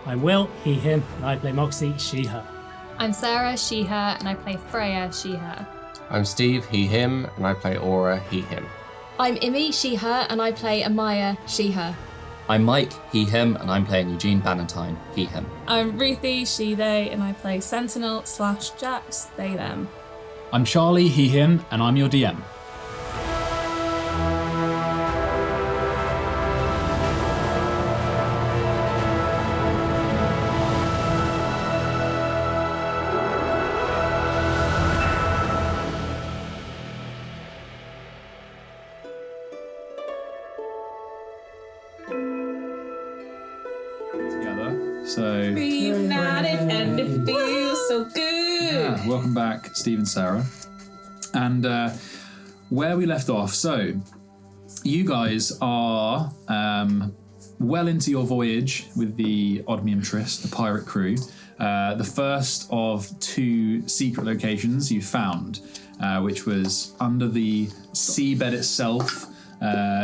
I'm Will, he, him, and I play Moxie, she, her. I'm Sarah, she, her, and I play Freya, she, her. I'm Steve, he, him, and I play Aura, he, him. I'm Imi, she, her, and I play Amaya, she, her. I'm Mike, he, him, and I'm playing Eugene Bannatyne, he, him. I'm Ruthie, she, they, and I play Sentinel / Jax, they, them. I'm Charlie, he, him, and I'm your DM. So, Reunited and it feels so good. Yeah, welcome back, Steve and Sarah. And where we left off, so you guys are well into your voyage with the Oddmium Trist, the pirate crew. The first of 2 secret locations you found, which was under the seabed itself.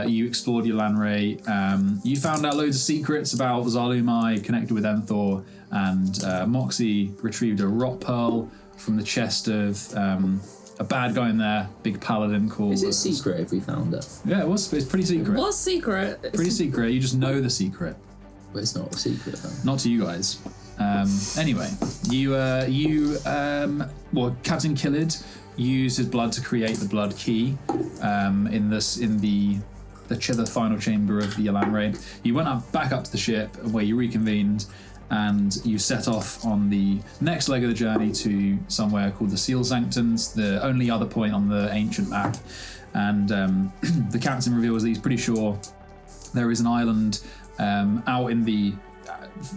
You explored Yelanriae. You found out loads of secrets about Zalumai, connected with Enthor, and Moxie retrieved a rot pearl from the chest of a bad guy in there, big paladin called... Is it secret if we found it? Yeah, it's pretty secret. What's secret? Pretty secret, you just know the secret. But it's not a secret though. Not to you guys. Anyway, Captain Killid used his blood to create the blood key in the final chamber of the Yelanriae. You went back up to the ship where you reconvened, and you set off on the next leg of the journey to somewhere called the Seal Sanctum, the only other point on the ancient map. And the captain reveals that he's pretty sure there is an island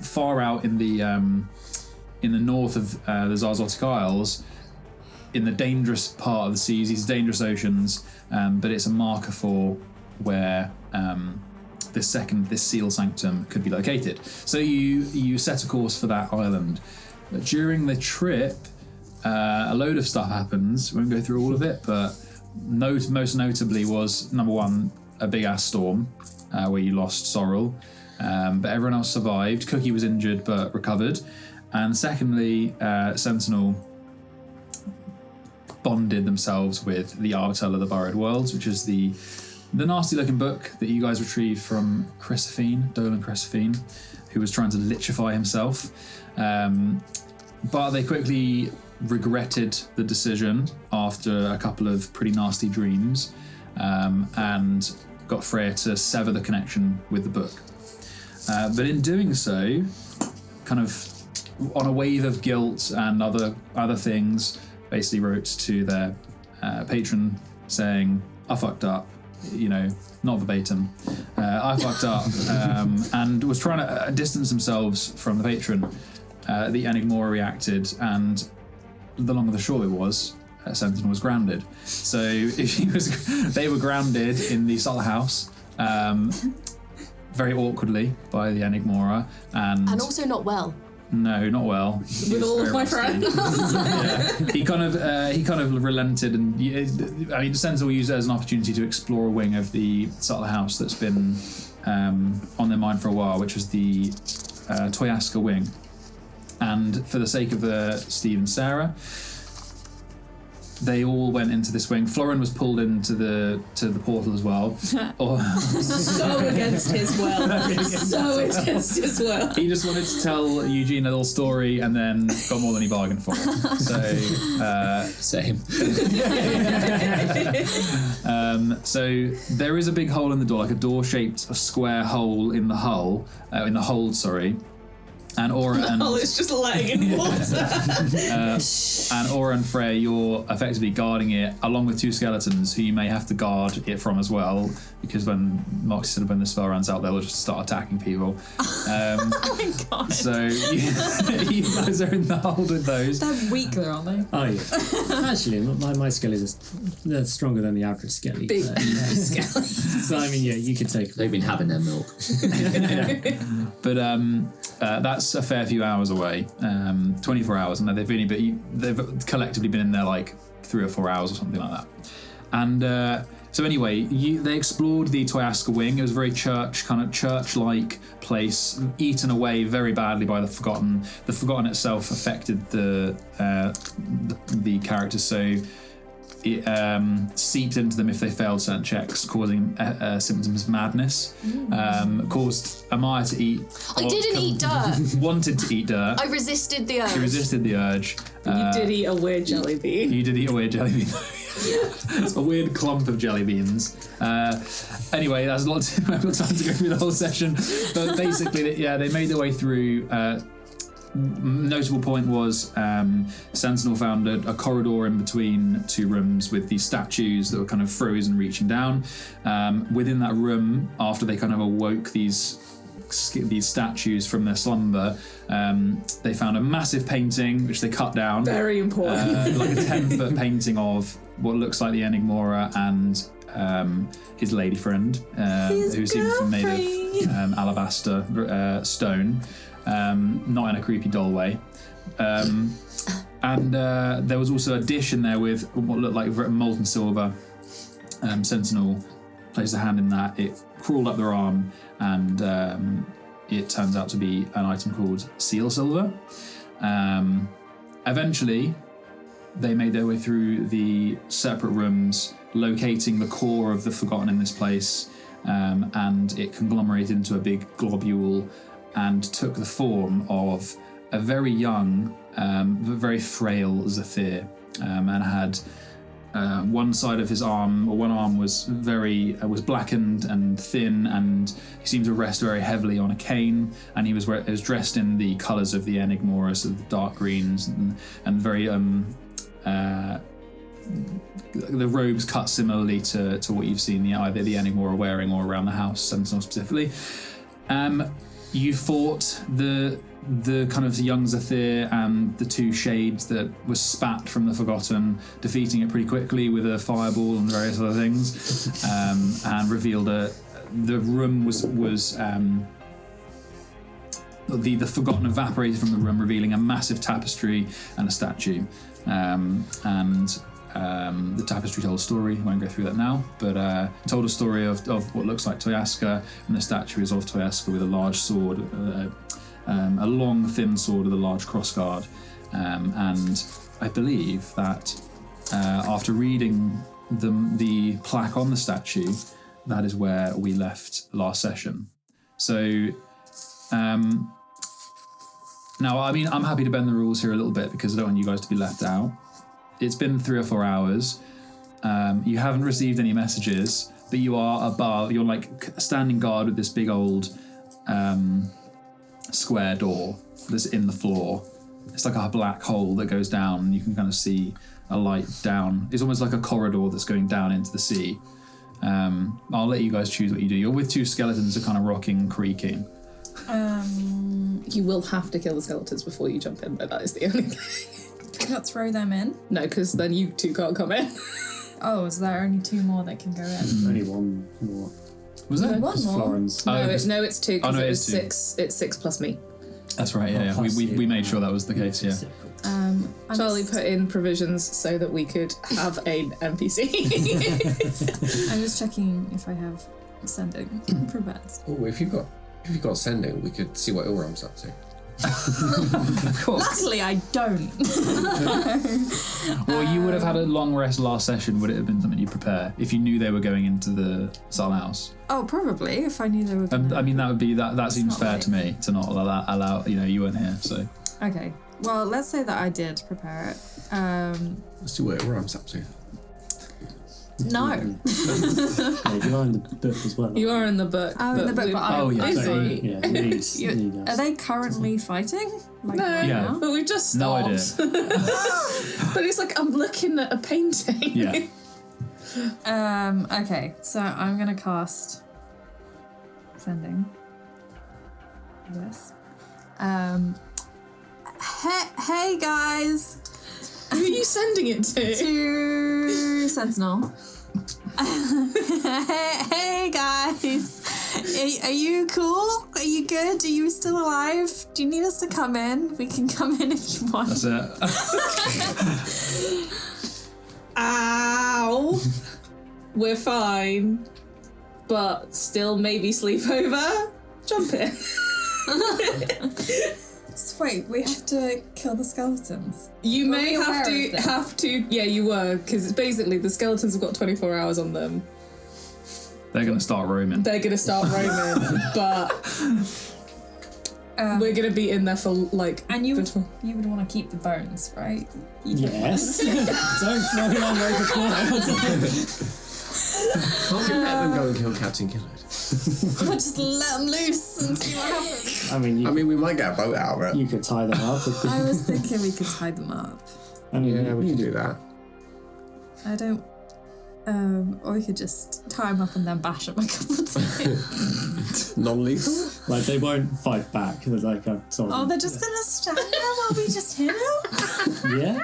far out in the north of the Zarzotic Isles, in the dangerous part of the seas, these dangerous oceans, but it's a marker for where this Seal Sanctum could be located. So you set a course for that island. But during the trip, a load of stuff happens. We won't go through all of it, but most notably was, number one, a big-ass storm where you lost Sorrel, but everyone else survived. Cookie was injured but recovered. And secondly, Sentinel bonded themselves with the Arbitel of the Burrowed Worlds, which is the nasty-looking book that you guys retrieved from Dolan Chrysophene, who was trying to lichify himself. But they quickly regretted the decision after a couple of pretty nasty dreams, and got Freya to sever the connection with the book. But in doing so, kind of on a wave of guilt and other things, basically wrote to their patron saying, I fucked up, not verbatim. I fucked up, and was trying to distance themselves from the patron. The Enigmora reacted, and the long and the short of it was, Sentinel was grounded. So they were grounded in the Subtle House, very awkwardly by the Enigmora, and also not well. No, not well. With all of my friends. Yeah. He kind of relented, and Sentinel used it as an opportunity to explore a wing of the Subtle House that's been on their mind for a while, which was the Toyaska wing. And for the sake of Steve and Sarah, they all went into this wing. Florin was pulled into the portal as well. So against his will. So against his will. He just wanted to tell Eugene a little story and then got more than he bargained for. So Same. So there is a big hole in the door, like a door-shaped square hole in the hull, in the hold, sorry. And Aura and it's just letting in water. And Aura and Freya, you're effectively guarding it, along with 2 skeletons who you may have to guard it from as well, because when Moxie said when the spell runs out, they'll just start attacking people. Oh my god! So you guys are in the hold with those. They're weaker, aren't they? Oh yeah. Actually, my skellies they're stronger than the average skelly. Big skellies. So I mean, yeah, you could take. They've been having their milk. But that's a fair few hours away, 24 hours, and they've collectively been in there like 3 or 4 hours or something like that. And So anyway, they explored the Toyaska wing. It was a very church-like place, eaten away very badly by the Forgotten. The Forgotten itself affected the characters, so it seeped into them if they failed certain checks, causing symptoms of madness. Caused Amaya to eat. I didn't eat dirt. Wanted to eat dirt. I resisted the urge. She resisted the urge. You did eat a weird jelly bean. You did eat a weird jelly bean. It's a weird clump of jelly beans. Anyway, that's a lot. I've got time to go through the whole session. But basically, they made their way through. Notable point was Sentinel found a corridor in between two rooms with these statues that were kind of frozen, reaching down. Within that room, after they kind of awoke these statues from their slumber, they found a massive painting which they cut down. Very important. Like a 10-foot painting of what looks like the Enigmora and his lady friend, who seems to be made of alabaster stone, not in a creepy doll way. And there was also a dish in there with what looked like molten silver. Sentinel placed a hand in that. It crawled up their arm, and it turns out to be an item called Seal Silver. Eventually, they made their way through the separate rooms, locating the core of the Forgotten in this place, and it conglomerated into a big globule and took the form of a very young, very frail Zephyr, and had one side of his arm, or one arm was blackened and thin, and he seemed to rest very heavily on a cane, and he was dressed in the colours of the Enigmora, so the dark greens and very the robes cut similarly to what you've seen either the Enigmora wearing or around the house, Sentinel specifically. You fought the kind of young Zephyr and the two shades that was spat from the Forgotten, defeating it pretty quickly with a fireball and various other things, and revealed the room was the Forgotten evaporated from the room, revealing a massive tapestry and a statue. The tapestry told a story. I won't go through that now, but told a story of what looks like Toyaska, and the statue is of Toyaska with a large sword, a long, thin sword with a large crossguard. And I believe that after reading the plaque on the statue, that is where we left last session. So now, I mean, I'm happy to bend the rules here a little bit because I don't want you guys to be left out. It's been 3 or 4 hours. You haven't received any messages, but you are above. You're like standing guard with this big old square door that's in the floor. It's like a black hole that goes down, and you can kind of see a light down. It's almost like a corridor that's going down into the sea. I'll let you guys choose what you do. You're with 2 skeletons that are kind of rocking and creaking. You will have to kill the skeletons before you jump in, though. That is the only thing. Can I not throw them in? No, because then you 2 can't come in. Oh, is there only 2 more that can go in? Only one more. Was there? One It's more. Florence. It's 2 because no, it it's was 2. 6. It's 6 plus me. That's right. Yeah, plus we you. made sure that was the case. Yeah. Charlie put in provisions so that we could have an NPC. I'm just checking if I have sending for beds. Oh, if you've got sending, we could see what Ilram's up to. Of course. Luckily, I don't. Well, you would have had a long rest last session. Would it have been something you prepare if you knew they were going into the Sorrel house? Oh, probably if I knew they were. I mean, that would be that seems not fair right. to me to not allow. You weren't here, so. Okay. Well, let's say that I did prepare it. Let's see what Ilram's up to. No. Yeah, you are in the book as well. You are in the book. I'm in the book, but Oh, yeah, Is sorry. he? Yeah, you need Are us. they currently fighting? Like No, right Yeah. now? but we've just No stopped. idea. But it's like, I'm looking at a painting. Yeah. Okay, so I'm gonna cast sending. Yes. Hey guys, Who are you sending it to? to Sentinel. hey guys, are you cool? Are you good? Are you still alive? Do you need us to come in? We can come in if you want. That's it. Ow! we're fine, but still maybe sleep over, jump in. Wait, we have to kill the skeletons. You may we have aware of to, this? yeah, you were, because it's basically the skeletons have got 24 hours on them. They're going to start roaming. They're going to start roaming, but we're going to be in there for like... And you would want to keep the bones, right? Yes. Don't throw it on over clouds. Can't we let them go and kill Captain Killid? Or just let them loose and see what happens. I mean, we might get a boat out of it. you could tie them up. If I was thinking we could tie them up. I mean, Yeah, we can do that. I don't... or we could just tie them up and then bash them a couple of times. Non-lethal? like they won't fight back. They're like I've told Oh, them. they're just gonna stand there while we just hit them? Yeah.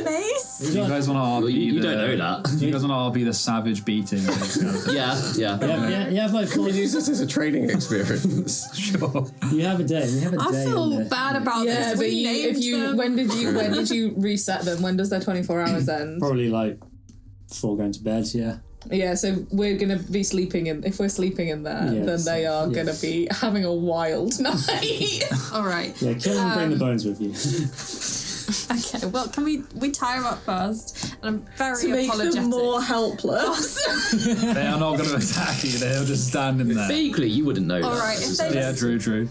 Mace? Do you guys want to RP you don't know that. Do you guys want to RP the savage beating? Of these skeletons? Yeah. You have like We use this as a training experience. Sure. you have a day. You have a day. I feel in there. bad about Yeah, this. but We named them. when did you reset them? When does their 24 hours end? Probably like before going to bed. Yeah. Yeah, so we're gonna be sleeping in. If we're sleeping in there, Yes, then they are yes. gonna be having a wild night. All right. Yeah. Kill and bring the bones with you. Okay, well, can we tie them up first? And I'm very to make apologetic. them more helpless. They are not going to attack you. They're just standing there. Vaguely, you wouldn't know All that. right, if they Yeah, just, true.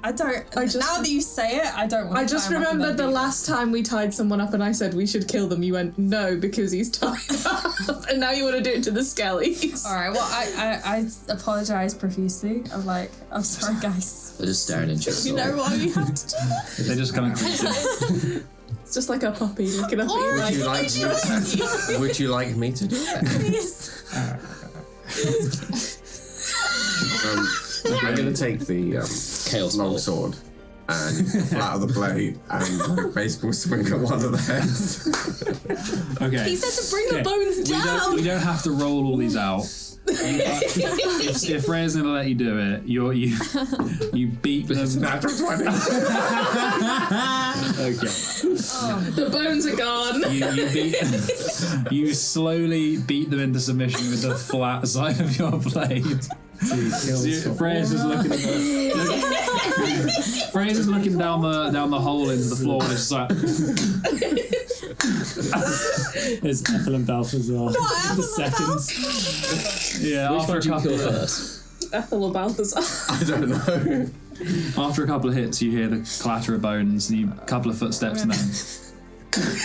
I don't. just- now that you say it, I don't want. I just remembered the last time we tied someone up and I said we should kill them. You went no because he's tied up, and now you want to do it to the skellies. All right. Well, I apologize profusely. I'm sorry, guys. They're just staring into your You soul. know why you have to do that? They just kind of. It's just like a puppy looking up at you Or like. Would you like me to do that? Please. I'm going to take the Chaos long ball. sword and use the flat of the blade and like baseball swing at one of the heads. Okay. He said to bring the bones down. We don't have to roll all these out. If Rhea's gonna let you do it, you beat them. Natural 20. Okay. The bones are gone. You slowly beat them into submission with the flat side of your blade. Freya's just looking at Freya's just looking down the hole into the floor and it's just like There's Ethel and Balthazar. The seconds. yeah. Which After one a do you couple kill of first? Ethel or Balthazar. I don't know. after a couple of hits, you hear the clatter of bones and a couple of footsteps and then. It's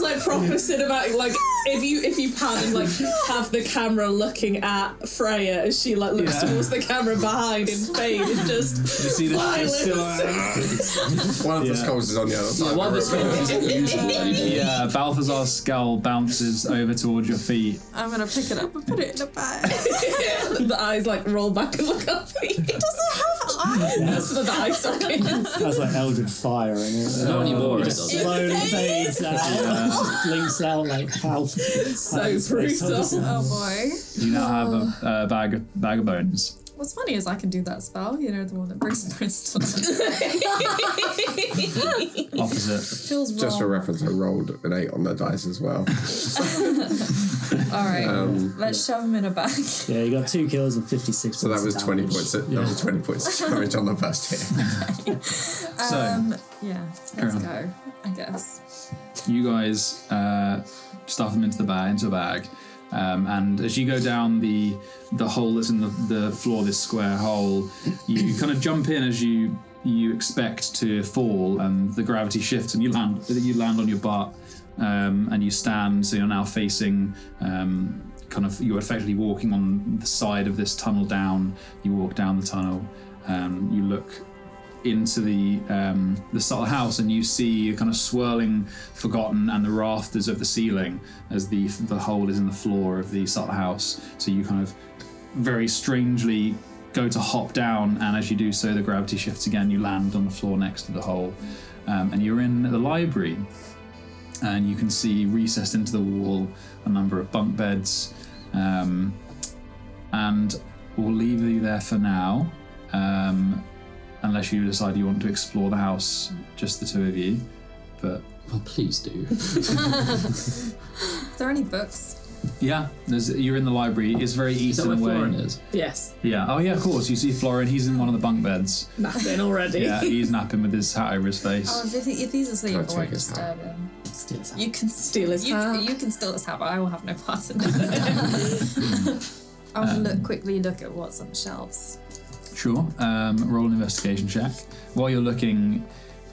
like proper cinematic. Like if you pan and like have the camera looking at Freya as she like looks towards the camera behind in fade, it's just You see the violence. One of the skulls is on the other side. One of the of the room. skulls isn't usual. Yeah, Balthazar's skull bounces over towards your feet. I'm gonna pick it up and put it in the bag. The eyes like roll back and look up at you. It doesn't have eyes. That's for the eye sockets. That's like Eldritch Fire in it. Not anymore, it Just doesn't. slowly It fades out. Just blinks out like how. So brutal. Oh boy. You now have a bag of bones. What's funny is I can do that spell. You know, the one that brings the bones to life. Opposite. Feels wrong. Just for reference, I rolled an 8 on the dice as well. All right. Let's shove them in a bag. Yeah, you got 2 kills and 56 So that points was of 20 damage. points. That was 20 points of damage on the first hit. So Yeah. Carry Let's on. go. I guess. you guys stuff them into a bag, and as you go down the hole that's in the floor, this square hole, you kind of jump in as you expect to fall, and the gravity shifts, and you land on your butt, and you stand. So you're now facing. You're effectively walking on the side of this tunnel down. You walk down the tunnel. You look into the subtle house, and you see kind of swirling forgotten and the rafters of the ceiling as the hole is in the floor of the subtle house. So you kind of very strangely go to hop down, and as you do so, the gravity shifts again. You land on the floor next to the hole, and you're in the library, and you can see recessed into the wall a number of bunk beds, and we'll leave you there for now. Unless you decide you want to explore the house, just the two of you. But Well, please do. Are there any books? Yeah, you're in the library. It's very Is that eaten where away. Florin is? Yes. Yeah. Oh yeah, of course. You see Florin. He's in one of the bunk beds. Napping already. Yeah, he's napping with his hat over his face. Oh, if he's asleep, Can I I won't take his hat? disturb him. Steal his hat. You can Steal his hat. You can steal his hat, but I will have no part in it. I'll quickly look at what's on the shelves. Sure. Roll an investigation check. While you're looking,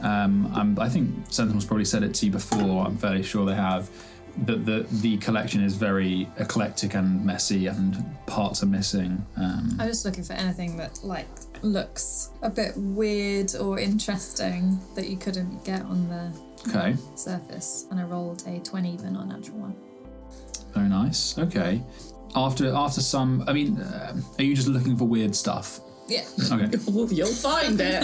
I think Sentinel's probably said it to you before. I'm fairly sure they have. That the collection is very eclectic and messy, and parts are missing. I'm just looking for anything that looks a bit weird or interesting that you couldn't get on the Okay. surface. And I rolled a 20 even on natural one. Very nice. Okay. After some, I mean, are you just looking for weird stuff? Yeah. Okay. You'll find it.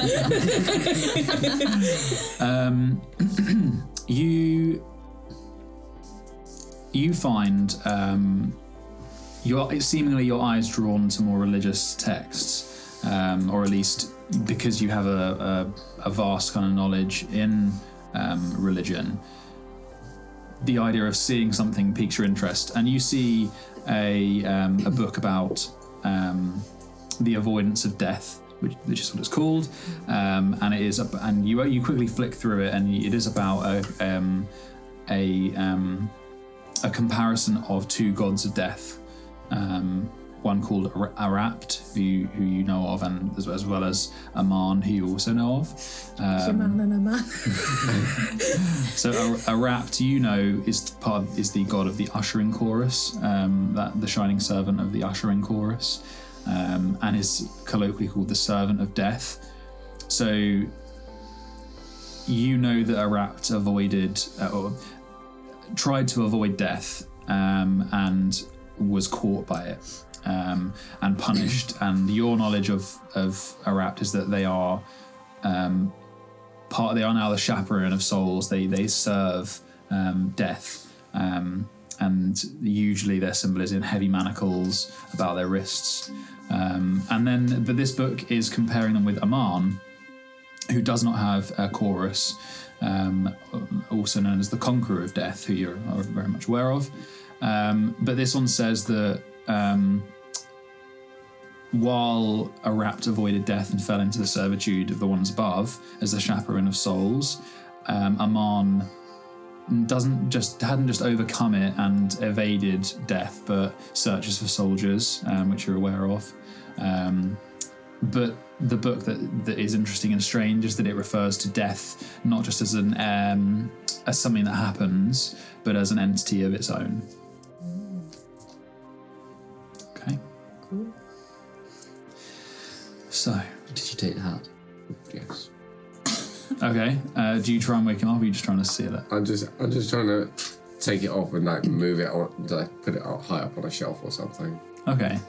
You find seemingly your eyes drawn to more religious texts, or at least because you have a vast kind of knowledge in religion. The idea of seeing something piques your interest, and you see a book about the avoidance of death, which is what it's called, and it is, and you quickly flick through it, and it is about a comparison of two gods of death, one called Arapt, who you know of, and as well as Aman, who you also know of. A man and a man. So Arapt, you know, is the god of the ushering chorus, that the shining servant of the ushering chorus, and is colloquially called the servant of death. So you know that Arapt avoided or tried to avoid death, and was caught by it, and punished. And your knowledge of Arapt is that they are they are now the chaperone of souls. They serve death, and usually their symbol is in heavy manacles about their wrists. But this book is comparing them with Aman, who does not have a chorus, also known as the Conqueror of Death, who you're very much aware of. But this one says that while Arapt avoided death and fell into the servitude of the ones above as the chaperone of souls, Aman hadn't just overcome it and evaded death, but searches for soldiers, which you're aware of. But the book that is interesting and strange is that it refers to death not just as as something that happens, but as an entity of its own. Okay. Cool. So, Did you take the hat? Yes. okay. Do you try and wake him up, or are you just trying to seal it? I'm just trying to take it off and move it on, put it high up on a shelf or something. Okay.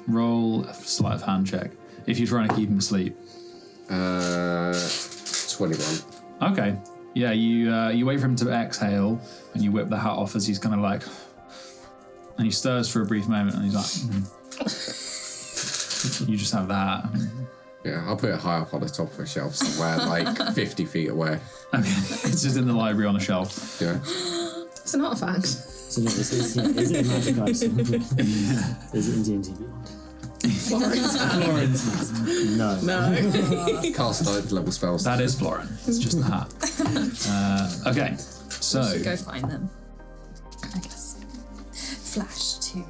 Roll a sleight of hand check if you're trying to keep him asleep. 21. Okay. Yeah, you wait for him to exhale, and you whip the hat off as he's kind of like, and he stirs for a brief moment, and he's like, you just have the hat. Yeah, I'll put it high up on the top of a shelf somewhere, 50 feet away. Okay. It's just in the library on a shelf. Yeah. It's an artifact. So no, is it a magic item? Is it in D&D Beyond? Florence. No. No. Cast 9th level spells. That is Florin. It's just the hat. Okay, so We should go find them, I guess. Flash to...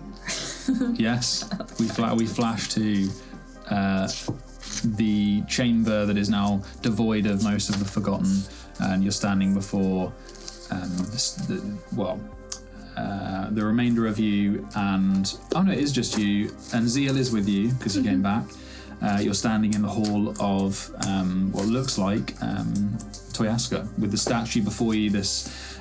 yes, we flash to the chamber that is now devoid of most of the forgotten, and you're standing before the remainder of you, and it is just you, and Zeal is with you because he came back. You're standing in the hall of what looks like Toyaska, with the statue before you.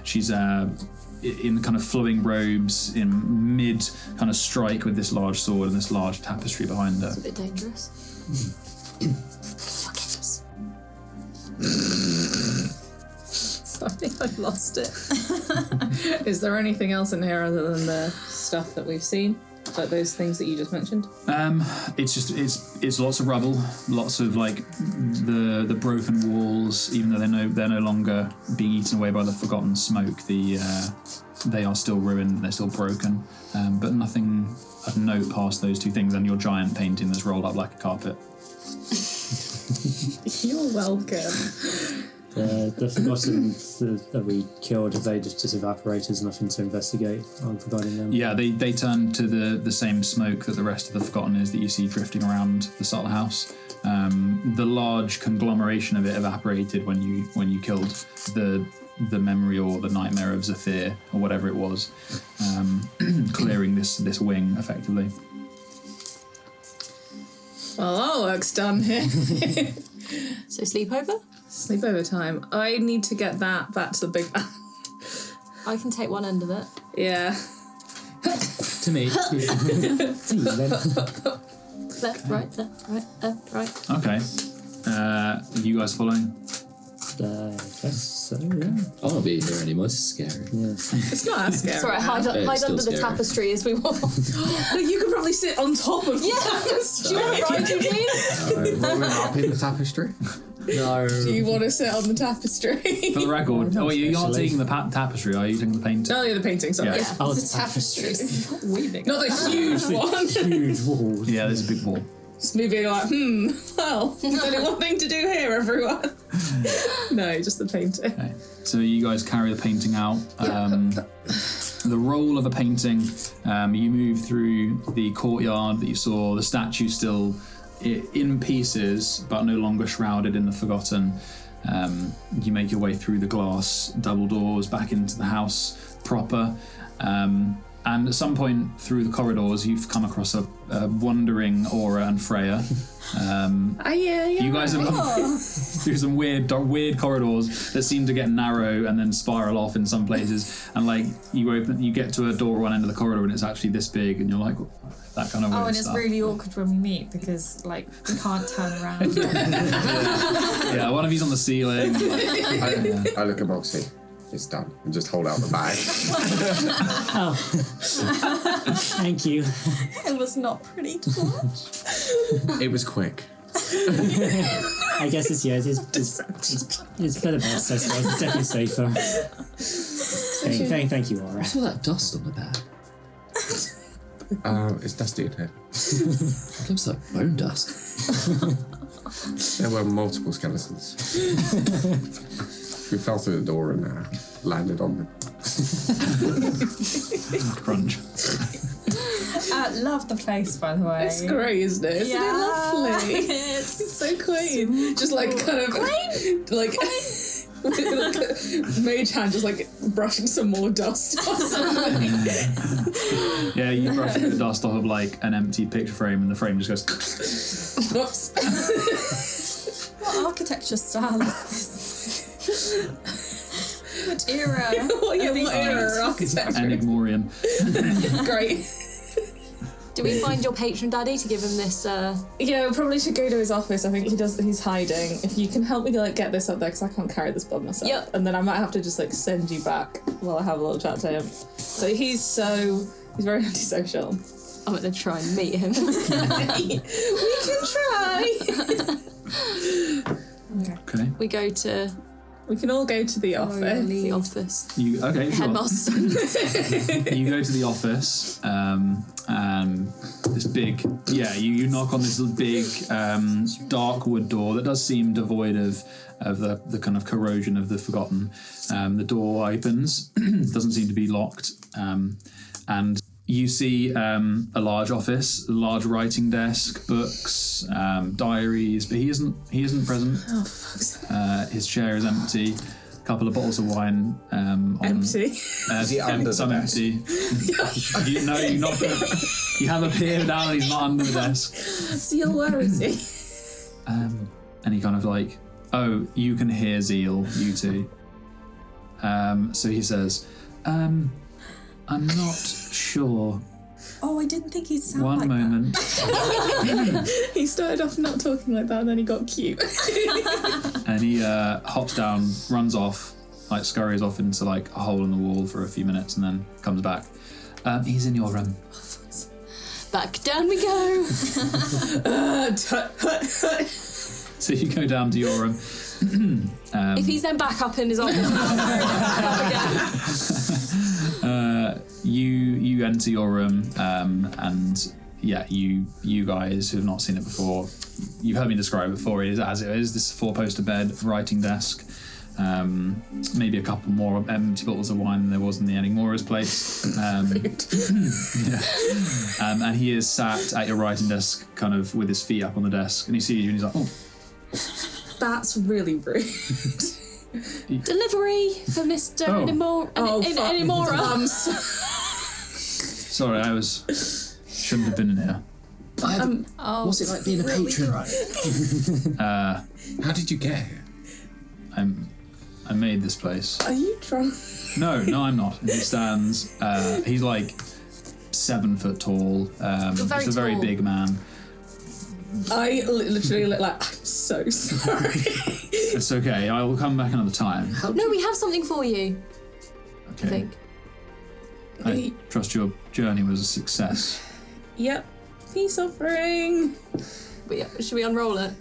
She's in kind of flowing robes, in mid kind of strike with this large sword and this large tapestry behind her. It's a bit dangerous. Sorry, I've lost it. Is there anything else in here other than the stuff that we've seen? Like those things that you just mentioned? It's lots of rubble, lots of like the broken walls. Even though they're no longer being eaten away by the forgotten smoke, they are still ruined. They're still broken, but nothing of note past those two things. And your giant painting that's rolled up like a carpet. You're welcome. The forgotten that we killed, have they just evaporated? There's nothing to investigate on providing them? Yeah, they turn to the same smoke that the rest of the Forgotten is that you see drifting around the Subtle House. The large conglomeration of it evaporated when you killed the memory or the nightmare of Zephyr or whatever it was, clearing this wing effectively. Well, our work's done here. So sleepover? Sleepover time. I need to get that back to the big man. I can take one end of it. Yeah. To me. Left, right, right. Okay. You guys following? I guess so, yeah. I won't be here anymore. This is scary. Yeah. It's not as scary. It's alright, hide it's still under the scary. tapestry as we walk. No, you could probably sit on top of the tapestry. Do you want to ride, Eugene? Rolling up in the tapestry. No. Do you want to sit on the tapestry? For the record, you aren't Especially- taking the tapestry, are you? Taking the painting? Oh, yeah, the painting, sorry. Yeah. Yeah. Oh, The it's tapestry. Weaving. Not the huge one. huge walls. Yeah, there's a big wall. Just me being like, well, there's only one thing to do here, everyone. No, just the painting. Okay. So you guys carry the painting out. The roll of a painting, you move through the courtyard that you saw, the statue still in pieces, but no longer shrouded in the Forgotten. You make your way through the glass double doors back into the house proper. And at some point through the corridors, you've come across a wandering Aura and Freya. You guys have gone through some weird corridors that seem to get narrow and then spiral off in some places. And like you get to a door at one end of the corridor and it's actually this big, and you're like, that kind of weird Oh, and it's stuff. really awkward when we meet because, like, we can't turn around. Yeah, one of you's on the ceiling. I look at Moxie. It's done. And just hold out the bag. Oh. Thank you. It was not pretty to watch. It was quick. I guess it's for the best, I suppose. It's definitely safer. Thank you, Aura. What's all that dust on the bag? It's dusty in here. It looks like bone dust. There were multiple skeletons. We fell through the door and landed on them. Crunch. Love the place, by the way. It's great, isn't it? Isn't it lovely? It's So quaint. Just like kind of like mage hand just like brushing some more dust off something. Yeah, you brush the dust off of like an empty picture frame and the frame just goes Whoops. What architecture style is this? What era? What are these era paintings? architecture? Enigmorian. Great. Do we find your patron daddy to give him this? Yeah, we probably should go to his office. I think he's hiding. If you can help me like get this up there, because I can't carry this by myself. Yep. And then I might have to just like send you back while I have a little chat to him. So he's very antisocial. I'm gonna try and meet him. We can try. Okay. We go to We can all go to the office. the office. Okay, sure. Headmaster. You go to the office, and this big, you knock on this big dark wood door that does seem devoid of the kind of corrosion of the Forgotten. The door opens, doesn't seem to be locked, and you see a large office, a large writing desk, books, diaries, but he isn't present. Oh, for fuck's sake. His chair is empty. A couple of bottles of wine Empty. he under the some desk? empty. You knock it. You have a peer down and he's not under the desk. Seal, where is he? And he kind of like, oh, you can hear Zeal, you two. So he says, I'm not sure. Oh, I didn't think he'd sound One like moment. He started off not talking like that and then he got cute. And he hops down, runs off, like scurries off into like a hole in the wall for a few minutes and then comes back. He's in your room. Back down we go. So you go down to your room. If he's then back up in his office, you enter your room, and yeah, you guys who have not seen it before, you've heard me describe it before. It is as it is. This 4-poster bed, writing desk, maybe a couple more empty bottles of wine than there was in the Enigmora's place. And he is sat at your writing desk, kind of with his feet up on the desk, and he sees you and he's like, "Oh, That's really rude. delivery for Mr. Oh. Enigmora. sorry, shouldn't have been in here." What's it like being a patron? How did you get here? I made this place. Are you drunk? No, I'm not. And he stands. He's like 7 foot tall. He's a very tall. big man. I literally look like, I'm so sorry. It's okay. I will come back another time. No, we have something for you. Okay. I think. I trust your journey was a success. Yep. Peace offering. But yeah, should we unroll it?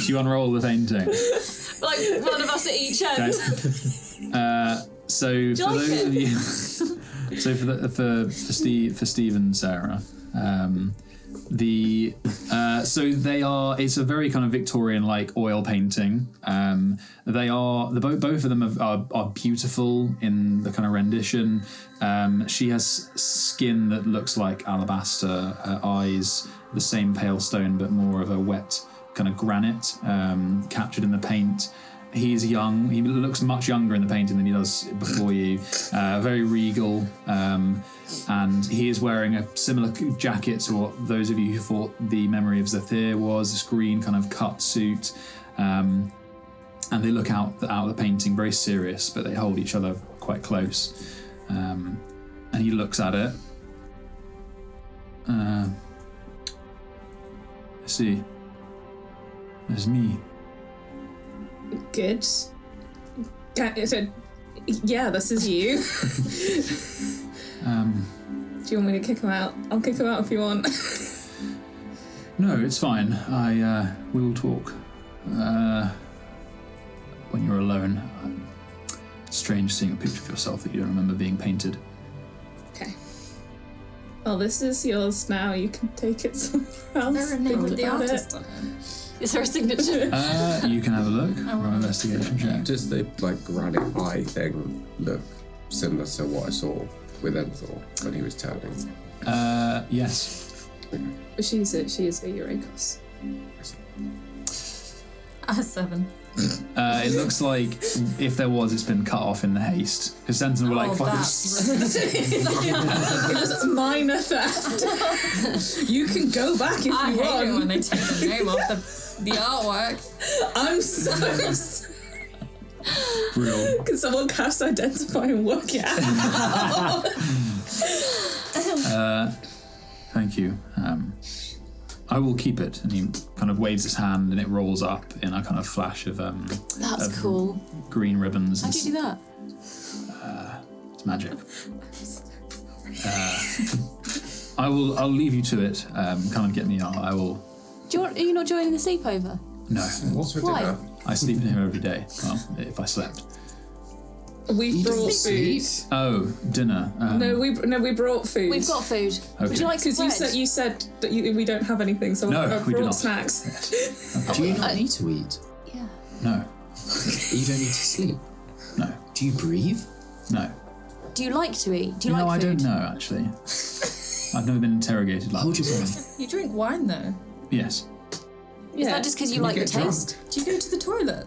You unroll the painting. Like one of us at each end. Okay. So for like those it? of you, so for Steve and Sarah, so they are. It's a very kind of Victorian like oil painting. They are both of them are beautiful in the kind of rendition. She has skin that looks like alabaster, eyes the same pale stone but more of a wet kind of granite captured in the paint. He's young. He looks much younger in the painting than he does before you. Very regal, and he is wearing a similar jacket to what those of you who thought the memory of Zephyr was. This green kind of cut suit, and they look out of the painting very serious, but they hold each other quite close. And he looks at it. I see. There's me. Good. Yeah, this is you. Do you want me to kick him out? I'll kick him out if you want. No, it's fine. We will talk. When you're alone. It's strange seeing a picture of yourself that you don't remember being painted. Okay. Well, this is yours now. You can take it somewhere else. Is there a name of the Think about artist it. on it? Is there a signature? You can have a look. Roll an investigation check. Does the granite eye thing look similar to what I saw with Enthor when he was turning? Yes. She is a Eurakos. A 7. It looks like if there was, it's been cut off in the haste. Because Sentinel were like, fuck that's That's minor theft. You can go back if I you hate it when want. they take the name off the artwork. I'm so. Real. Can someone cast identify and work it out? Thank you. I will keep it. And he kind of waves his hand and it rolls up in a kind of flash of That's cool. green ribbons. How do you do that? It's magic. I'll leave you to it. Come and get me. I will. Are you not joining the sleepover? No. What's for Why? dinner? I sleep in here every day. Well, if I slept. We brought food. Oh, dinner. No, we brought food. We've got food. Okay. Would you like some Because bread? you said that we don't have anything, so No, I we do brought not. snacks. Do you not need to eat? Yeah. No. You don't need to sleep? No. Do you breathe? No. Do you like to eat? Do you No, like I food? don't know actually. I've never been interrogated like Hold this. your breath. You drink wine though. Yes. Is that just because you like the taste? Do you go to the toilet?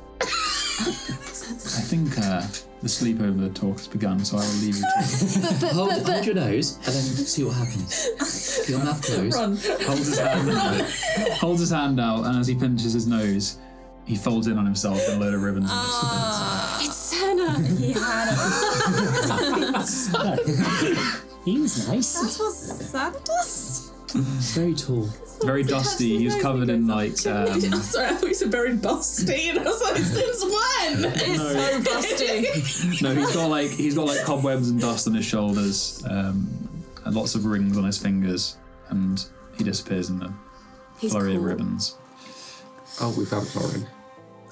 I think the sleepover talk has begun, so I will leave you to it. Hold your nose and then see what happens. Keep your mouth closed. Run. Holds his hand out, and as he pinches his nose, he folds in on himself and a load of ribbons. It's Senna. He had He was nice. That's what Santa does? Very tall. Very dusty. He was covered in like. Sorry, I thought you said very busty, and I was like, since when? It's so busty. No, he's got like cobwebs and dust on his shoulders, and lots of rings on his fingers, and he disappears in the flurry of ribbons. Oh, we found Florin.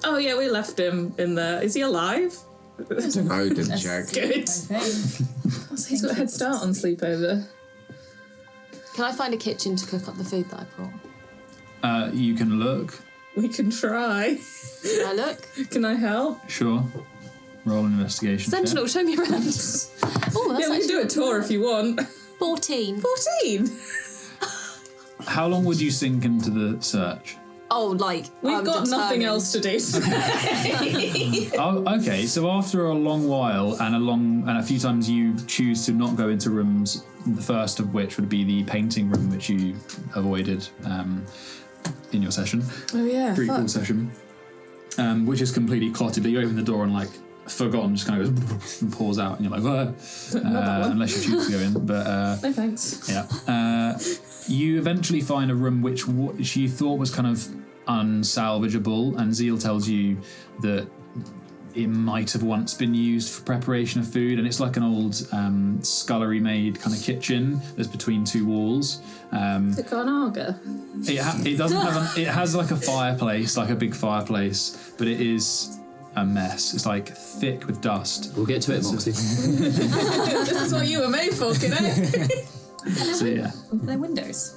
Oh yeah, we left him in there. Is he alive? I don't know, didn't check. Good. He's got a head start on sleepover. Can I find a kitchen to cook up the food that I brought? You can look. We can try. Can I look? Can I help? Sure. Roll an investigation. Sentinel, show me around. Oh, that's Yeah, we can do a tour if you want. 14. 14? How long would you sink into the search? Oh, like, We've got nothing else to do today. Oh, okay. So after a long while and a few times you choose to not go into rooms, the first of which would be the painting room, which you avoided in your session. Oh yeah. Prequel session, which is completely clotted. But you open the door and like Forgotten just kind of goes and pours out, and you're like, unless you choose to go in. But no thanks. Yeah. You eventually find a room which you thought was kind of unsalvageable, and Zeal tells you that it might have once been used for preparation of food, and it's like an old scullery-made kind of kitchen that's between two walls. It got an Arga. It doesn't have. It has like a fireplace, like a big fireplace, but it is a mess. It's like thick with dust. We'll get to it, Moxie. This is what you were made for, kiddo. So yeah. Are there windows?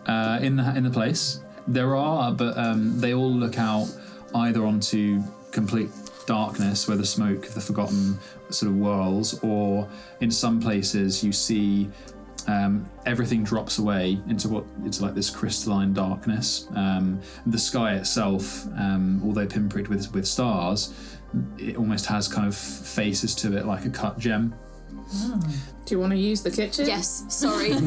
In the place there are, but they all look out either onto complete darkness where the smoke of the Forgotten sort of whirls, or in some places you see everything drops away into like this crystalline darkness. The sky itself, although pinpricked with stars, it almost has kind of faces to it like a cut gem. Do you want to use the kitchen? Yes. Sorry, I'm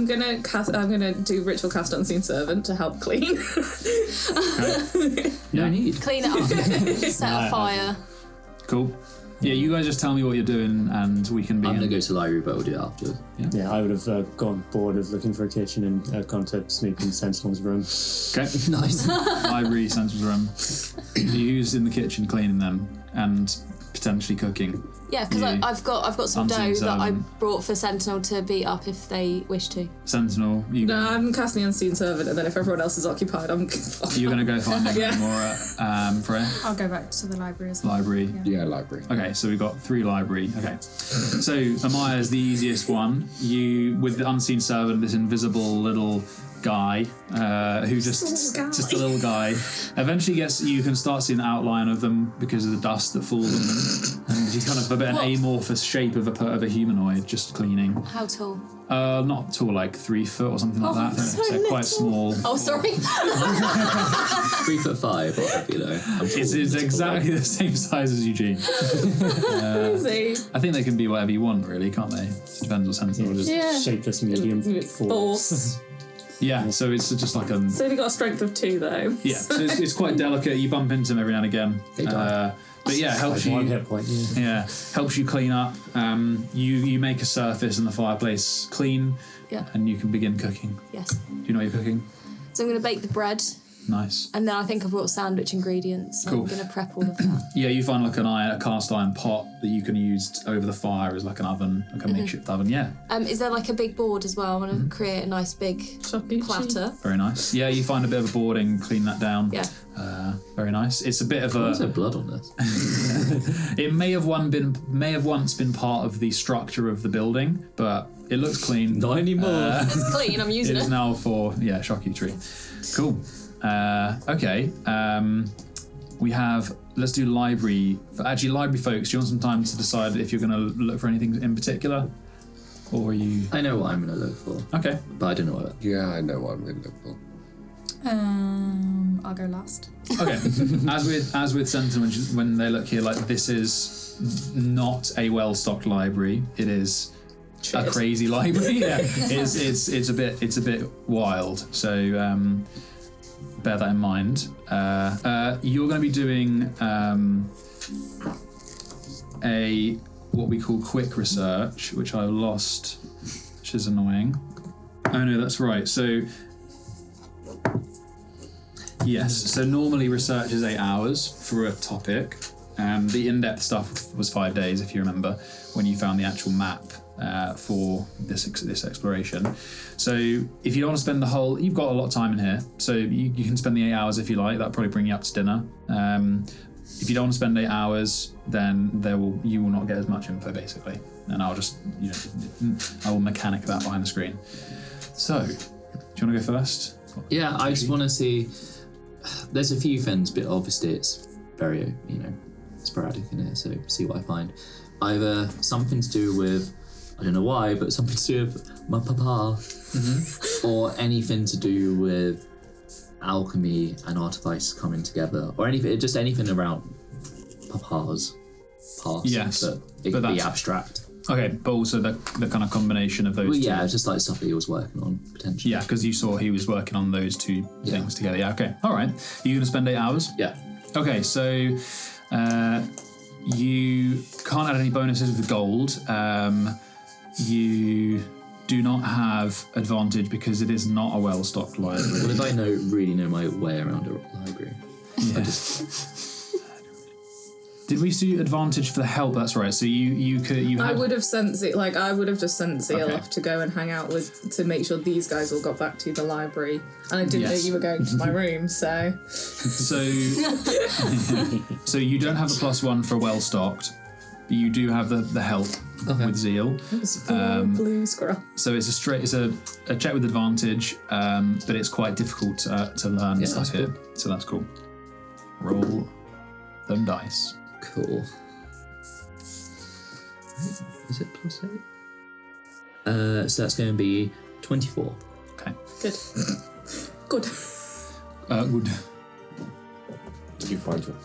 gonna do ritual cast unseen servant to help clean. No need. Clean it up. Set a fire. Cool. Yeah, you guys just tell me what you're doing and we can begin. I'm going to go to the library, but we'll do it after. Yeah, I would have gone bored of looking for a kitchen and gone to snoop in Sentinel's room. Okay. Nice. Library, Sentinel's room. Who's in the kitchen cleaning them and potentially cooking? Yeah, because I've got some dough Unseen that I servant. brought for Sentinel to beat up if they wish to. Sentinel, No, I'm casting the unseen servant, and then if everyone else is occupied, I'm. You're going to go find Yeah. Enigmora, Freya? I'll go back to the library as well. Library. Yeah, library. Okay, so we've got 3 library. Okay. So Amaya is the easiest one. You, with the unseen servant, this invisible little guy, who just a little guy, eventually you can start seeing the outline of them because of the dust that falls on them. And he's kind of a bit an amorphous shape of a humanoid, just cleaning. How tall? Not tall, like 3 foot or something like that. So quite small. Oh, sorry. 3'5", or, you know. It's exactly the same size as Eugene. I think they can be whatever you want, really, can't they? Depends what Sentinel is. Shapeless medium force. Yeah, so it's just like a... So we got a strength of 2 though. Yeah, so it's quite delicate. You bump into him every now and again. But yeah, helps Like you... 1 hit point, Yeah, helps you clean up. You make a surface in the fireplace clean, and you can begin cooking. Yes. Do you know what you're cooking? So I'm going to bake the bread, Nice. and then I think I brought sandwich ingredients. So Cool. I'm going to prep all of that. Yeah, you find like a cast iron pot that you can use over the fire as like an oven, like a makeshift oven. Yeah, Is there like a big board as well? I want to create a nice big platter. very nice. Yeah, you find a bit of a boarding, clean that down. Yeah. Very nice. It's a bit of There's no a... blood on this. It may have once been part of the structure of the building, but it looks clean. Not anymore. It's clean. I'm using It it. is now for charcuterie. Cool. Okay. We have. Let's do library. Library folks. Do you want some time to decide if you're going to look for anything in particular, or are you? I know what I'm going to look for, Okay. but I don't know what. Yeah, I know what I'm going to look for. I'll go last. Okay. as with Sentinel, when they look here, like this is not a well-stocked library. It is a crazy library. Yeah. It's a bit wild. So bear that in mind. You're going to be doing a what we call quick research, which I lost, which is annoying. Oh no, that's right. So yes, so normally research is 8 hours for a topic. The in-depth stuff was 5 days, if you remember, when you found the actual map for this exploration. So if you don't want to spend the whole, you've got a lot of time in here, so you can spend the 8 hours if you like. That'll probably bring you up to dinner. If you don't want to spend 8 hours, then you will not get as much info, basically. And I'll just, I will mechanic that behind the screen. So, do you want to go first? Yeah, I just want to see. There's a few things, but obviously it's very, sporadic in here. So see what I find. Either something to do with, I don't know why, but something to do with my papa, or anything to do with alchemy and artifice coming together, or anything around papa's past. Yes, but it could be abstract. Okay, but also the kind of combination of those two. Yeah, it's just like stuff that he was working on, potentially. Yeah, because you saw he was working on those two things together. Yeah, okay. All right. Are you going to spend 8 hours? Yeah. Okay, so you can't add any bonuses with the gold. You do not have advantage because it is not a well-stocked library. What if I really know my way around a library? Yeah. Did we see advantage for the help? That's right. So you had... I would have I would have just sent Seal off to go and hang out to make sure these guys all got back to the library. And I didn't know you were going to my room, so... So you don't have a +1 for well stocked, but you do have the help with Zeal. It's blue scroll. So it's a check with advantage, but it's quite difficult to learn stuff here. Cool. So that's cool. Roll them dice. Cool. Is it +8? So that's going to be 24. Okay. Good. Good. Good. Did you find your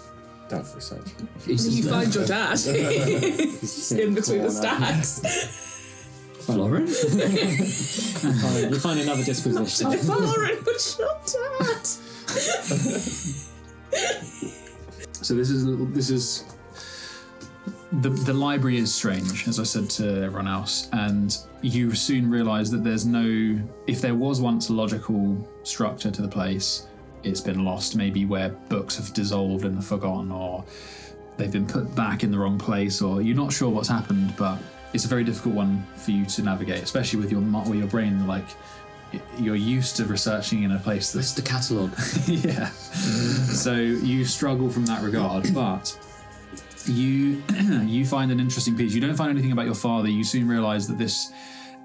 dad for research? You find your dad in between the stacks. Lauren? You find another disposition. Lauren was your dad. So this is the library is strange, as I said to everyone else, and you soon realise that if there was once a logical structure to the place, it's been lost, maybe where books have dissolved and are forgotten, or they've been put back in the wrong place, or you're not sure what's happened, but it's a very difficult one for you to navigate, especially with your brain, like, you're used to researching in a place that's... It's the catalogue. Yeah. So you struggle from that regard, but you find an interesting piece. You don't find anything about your father. You soon realise that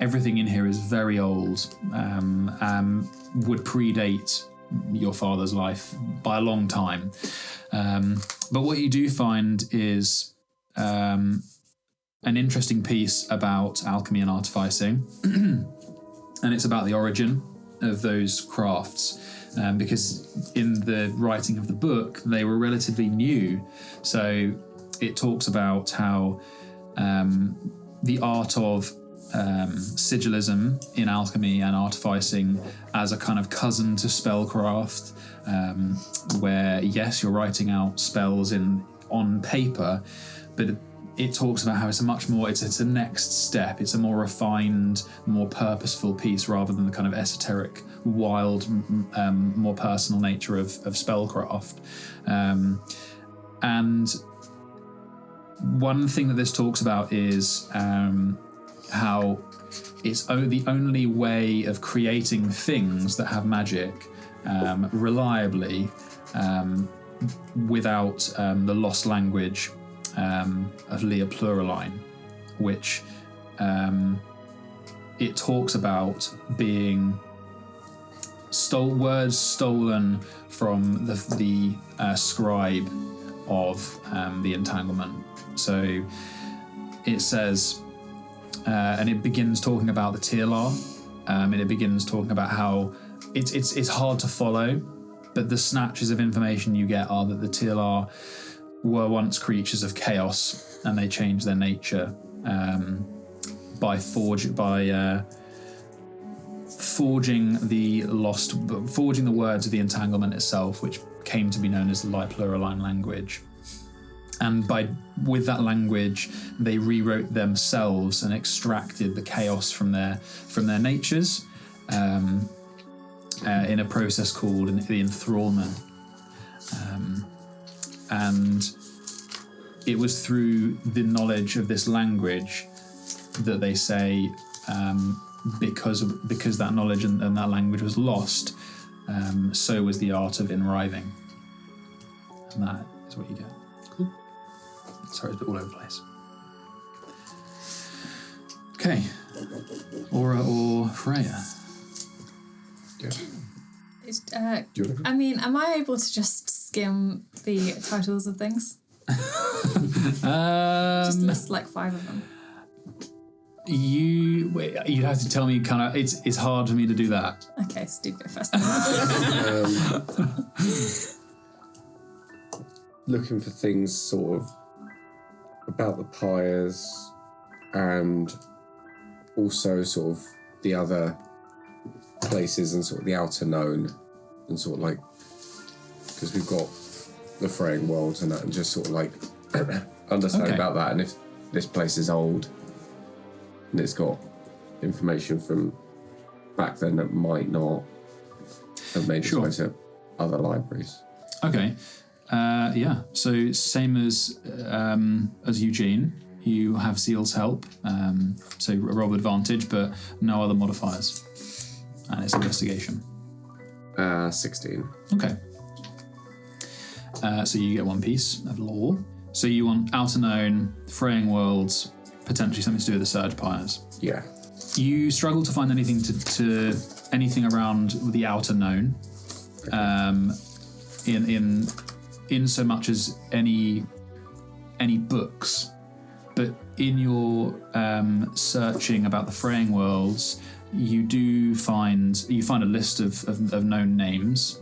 everything in here is very old, would predate your father's life by a long time. But what you do find is an interesting piece about alchemy and artificing. And it's about the origin of those crafts, because in the writing of the book, they were relatively new. So it talks about how the art of sigilism in alchemy and artificing as a kind of cousin to spellcraft, where, yes, you're writing out spells on paper, but it talks about how it's a next step. It's a more refined, more purposeful piece rather than the kind of esoteric, wild, more personal nature of spellcraft. And one thing that this talks about is how it's the only way of creating things that have magic reliably without the lost language of Lea Pluraline, which it talks about being words stolen from the scribe of the entanglement. So it says, and it begins talking about the Tirlar, and it begins talking about how it's hard to follow, but the snatches of information you get are that the Tirlar were once creatures of chaos, and they changed their nature by forging the words of the entanglement itself, which came to be known as the Lea Pluraline language. And with that language, they rewrote themselves and extracted the chaos from their natures, in a process called the enthrallment. And it was through the knowledge of this language that they say, because that knowledge and that language was lost, so was the art of enriving. And that is what you get. Cool. Sorry, it's all over the place. Okay. Aura or Freya? Yeah. I mean, am I able to just skim the titles of things? Just list like 5 of them. You'd have to tell me kind of. It's hard for me to do that. Okay, so do go first. Looking for things sort of about the pyres and also sort of the other places and sort of the outer known and sort of like, because we've got the fraying worlds and that, and just sort of like understand about that, and if this place is old and it's got information from back then that might not have made its way to other libraries. Okay. Yeah. So same as Eugene, you have Seal's help. So roll advantage, but no other modifiers. And it's investigation. 16. Okay. So you get 1 piece of lore. So you want outer known, fraying worlds, potentially something to do with the surge pyres. Yeah. You struggle to find anything to anything around the outer known. In so much as any books, but in your searching about the fraying worlds, you find a list of known names.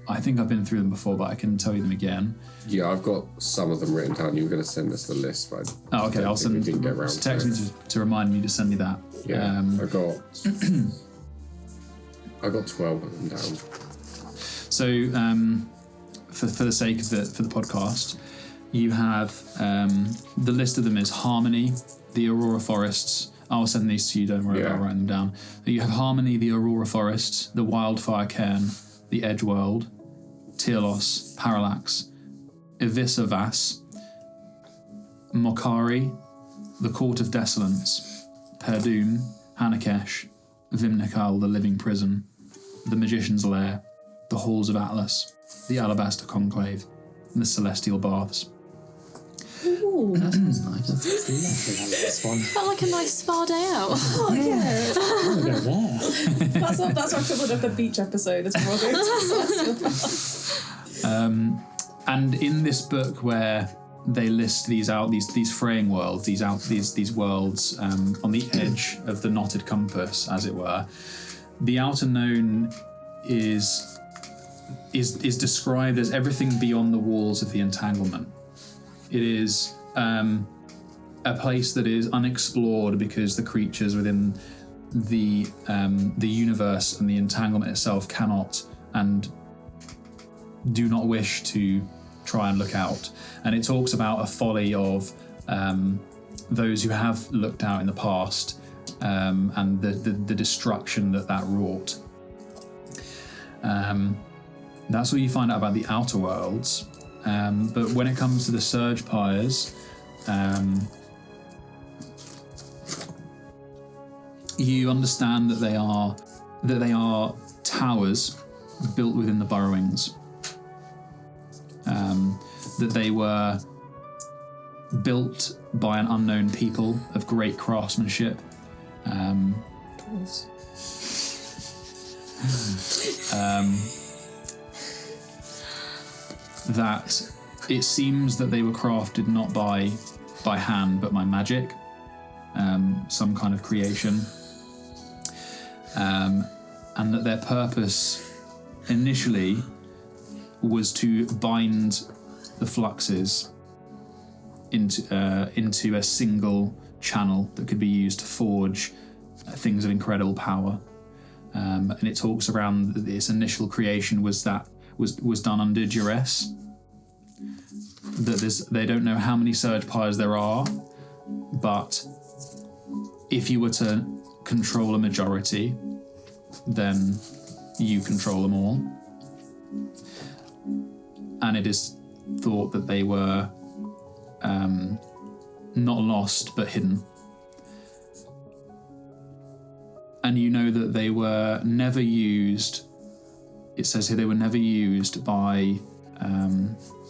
I think I've been through them before, but I can tell you them again. Yeah, I've got some of them written down. You were going to send us the list, but okay. I'll send. Didn't get around text me to remind me to send you that. Yeah, I got 12 of them down. So, for the sake of the podcast, you have the list of them is Harmony, the Aurora Forests. I'll send these to you. Don't worry about writing them down. You have Harmony, the Aurora Forests, the Wildfire Cairn, the Edgeworld, Tearlos, Parallax, Ivisavas, Mokari, the Court of Desolence, Perdum, Hanakesh, Vimnikal, the Living Prison, the Magician's Lair, the Halls of Atlas, the Alabaster Conclave, and the Celestial Baths. Ooh. That sounds nice. This one. Felt like a nice spa day out. Oh, yeah. I'm gonna go there. That's our equivalent of the beach episode. It's And in this book where they list these out, these fraying worlds, these worlds on the edge of the knotted compass, as it were, the outer known is described as everything beyond the walls of the entanglement. It is a place that is unexplored because the creatures within the universe and the entanglement itself cannot and do not wish to try and look out. And it talks about a folly of those who have looked out in the past and the destruction that wrought. That's what you find out about the outer worlds. But when it comes to the surge pyres, you understand that they are towers built within the burrowings. That they were built by an unknown people of great craftsmanship. That it seems that they were crafted not by hand but by magic, some kind of creation, and that their purpose initially was to bind the fluxes into a single channel that could be used to forge things of incredible power. And it talks around this initial creation was done under duress. That they don't know how many surge pyres there are, but if you were to control a majority, then you control them all. And it is thought that they were not lost but hidden. And you know that they were never used, it says here, they were never used by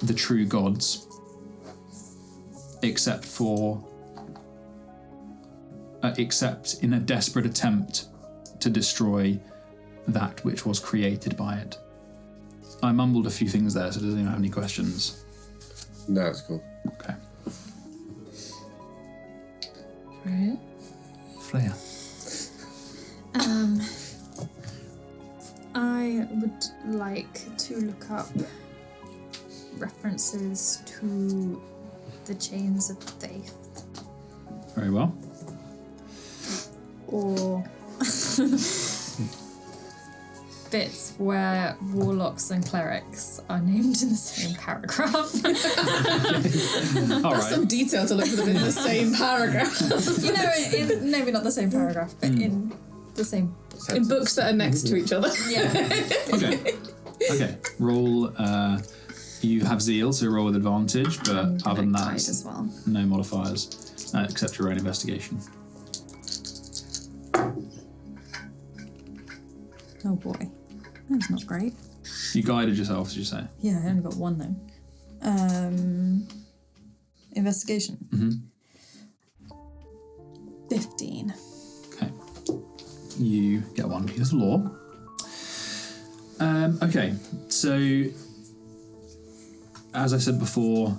the true gods, except in a desperate attempt to destroy that which was created by it. I mumbled a few things there, so does anyone have any questions? No, it's cool. Okay. Right. Freya. I would like to look up references to the chains of faith, Very well. or bits where warlocks and clerics are named in the same paragraph. All right. Some detail to look for them in the same paragraph. You know, in maybe not the same paragraph, but in the same. In books that are next to each other. Yeah. Okay. Roll. You have zeal, so roll with advantage, but other than that, as well. no modifiers except your own investigation. Oh boy, that's not great. You guided yourself, did you say? Yeah, I only got one though. Investigation. 15. Okay. You get one piece of lore. Okay, so as I said before,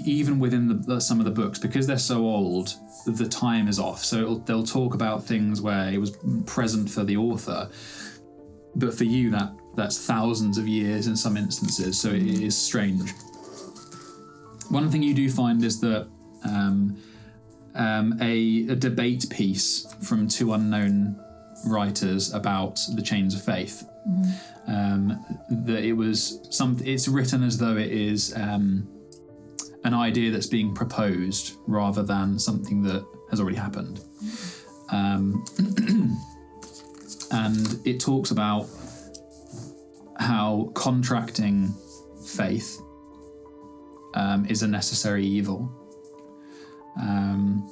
even within some of the books, because they're so old, the time is off. So they'll talk about things where it was present for the author, but for you that's thousands of years in some instances. So it is strange. One thing you do find is that a debate piece from two unknown writers about the chains of faith. That it was it's written as though it is an idea that's being proposed rather than something that has already happened. And it talks about how contracting faith is a necessary evil. And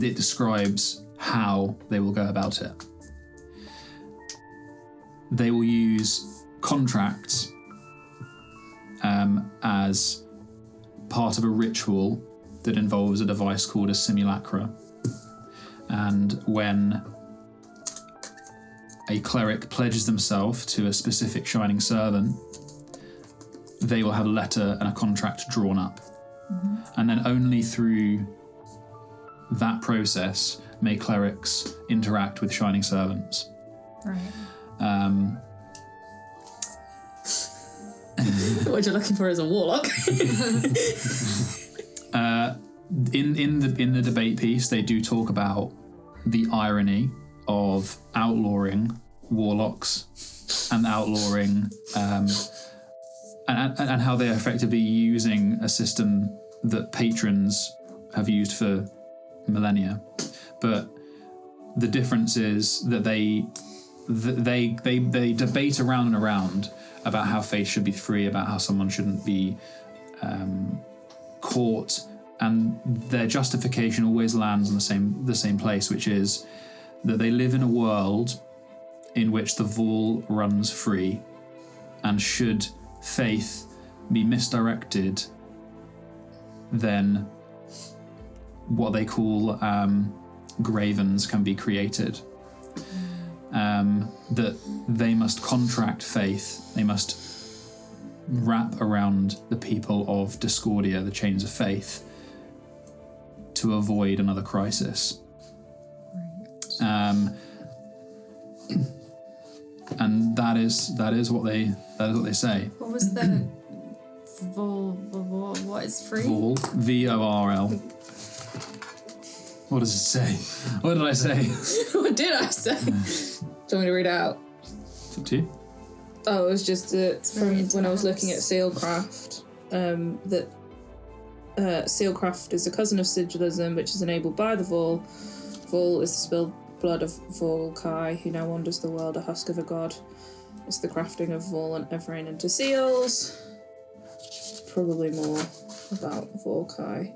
it describes how they will go about it. They will use contracts as part of a ritual that involves a device called a simulacra. And when a cleric pledges themselves to a specific shining servant, they will have a letter and a contract drawn up. And then only through that process may clerics interact with shining servants. Right. What you're looking for is a warlock. In the debate piece, they do talk about the irony of outlawing warlocks and outlawing and how they're effectively using a system that patrons have used for millennia. But the difference is that they debate around and around about how faith should be free, about how someone shouldn't be caught, and their justification always lands in the same place, which is that they live in a world in which the Vol runs free, and should faith be misdirected, then what they call gravens can be created. That they must contract faith, they must wrap around the people of Discordia the chains of faith to avoid another crisis. And that is what they say. What was the what is free? Vol, VORL. What does it say? What did I say? What did I say? Do you want me to read it out? It's up to you. Oh, it was just from when I was looking at Sealcraft, that Sealcraft is a cousin of Sigilism, which is enabled by the Vol. Vol is the spilled blood of Volkai, who now wanders the world, a husk of a god. It's the crafting of Vol and Everin into seals. Probably more about Volkai.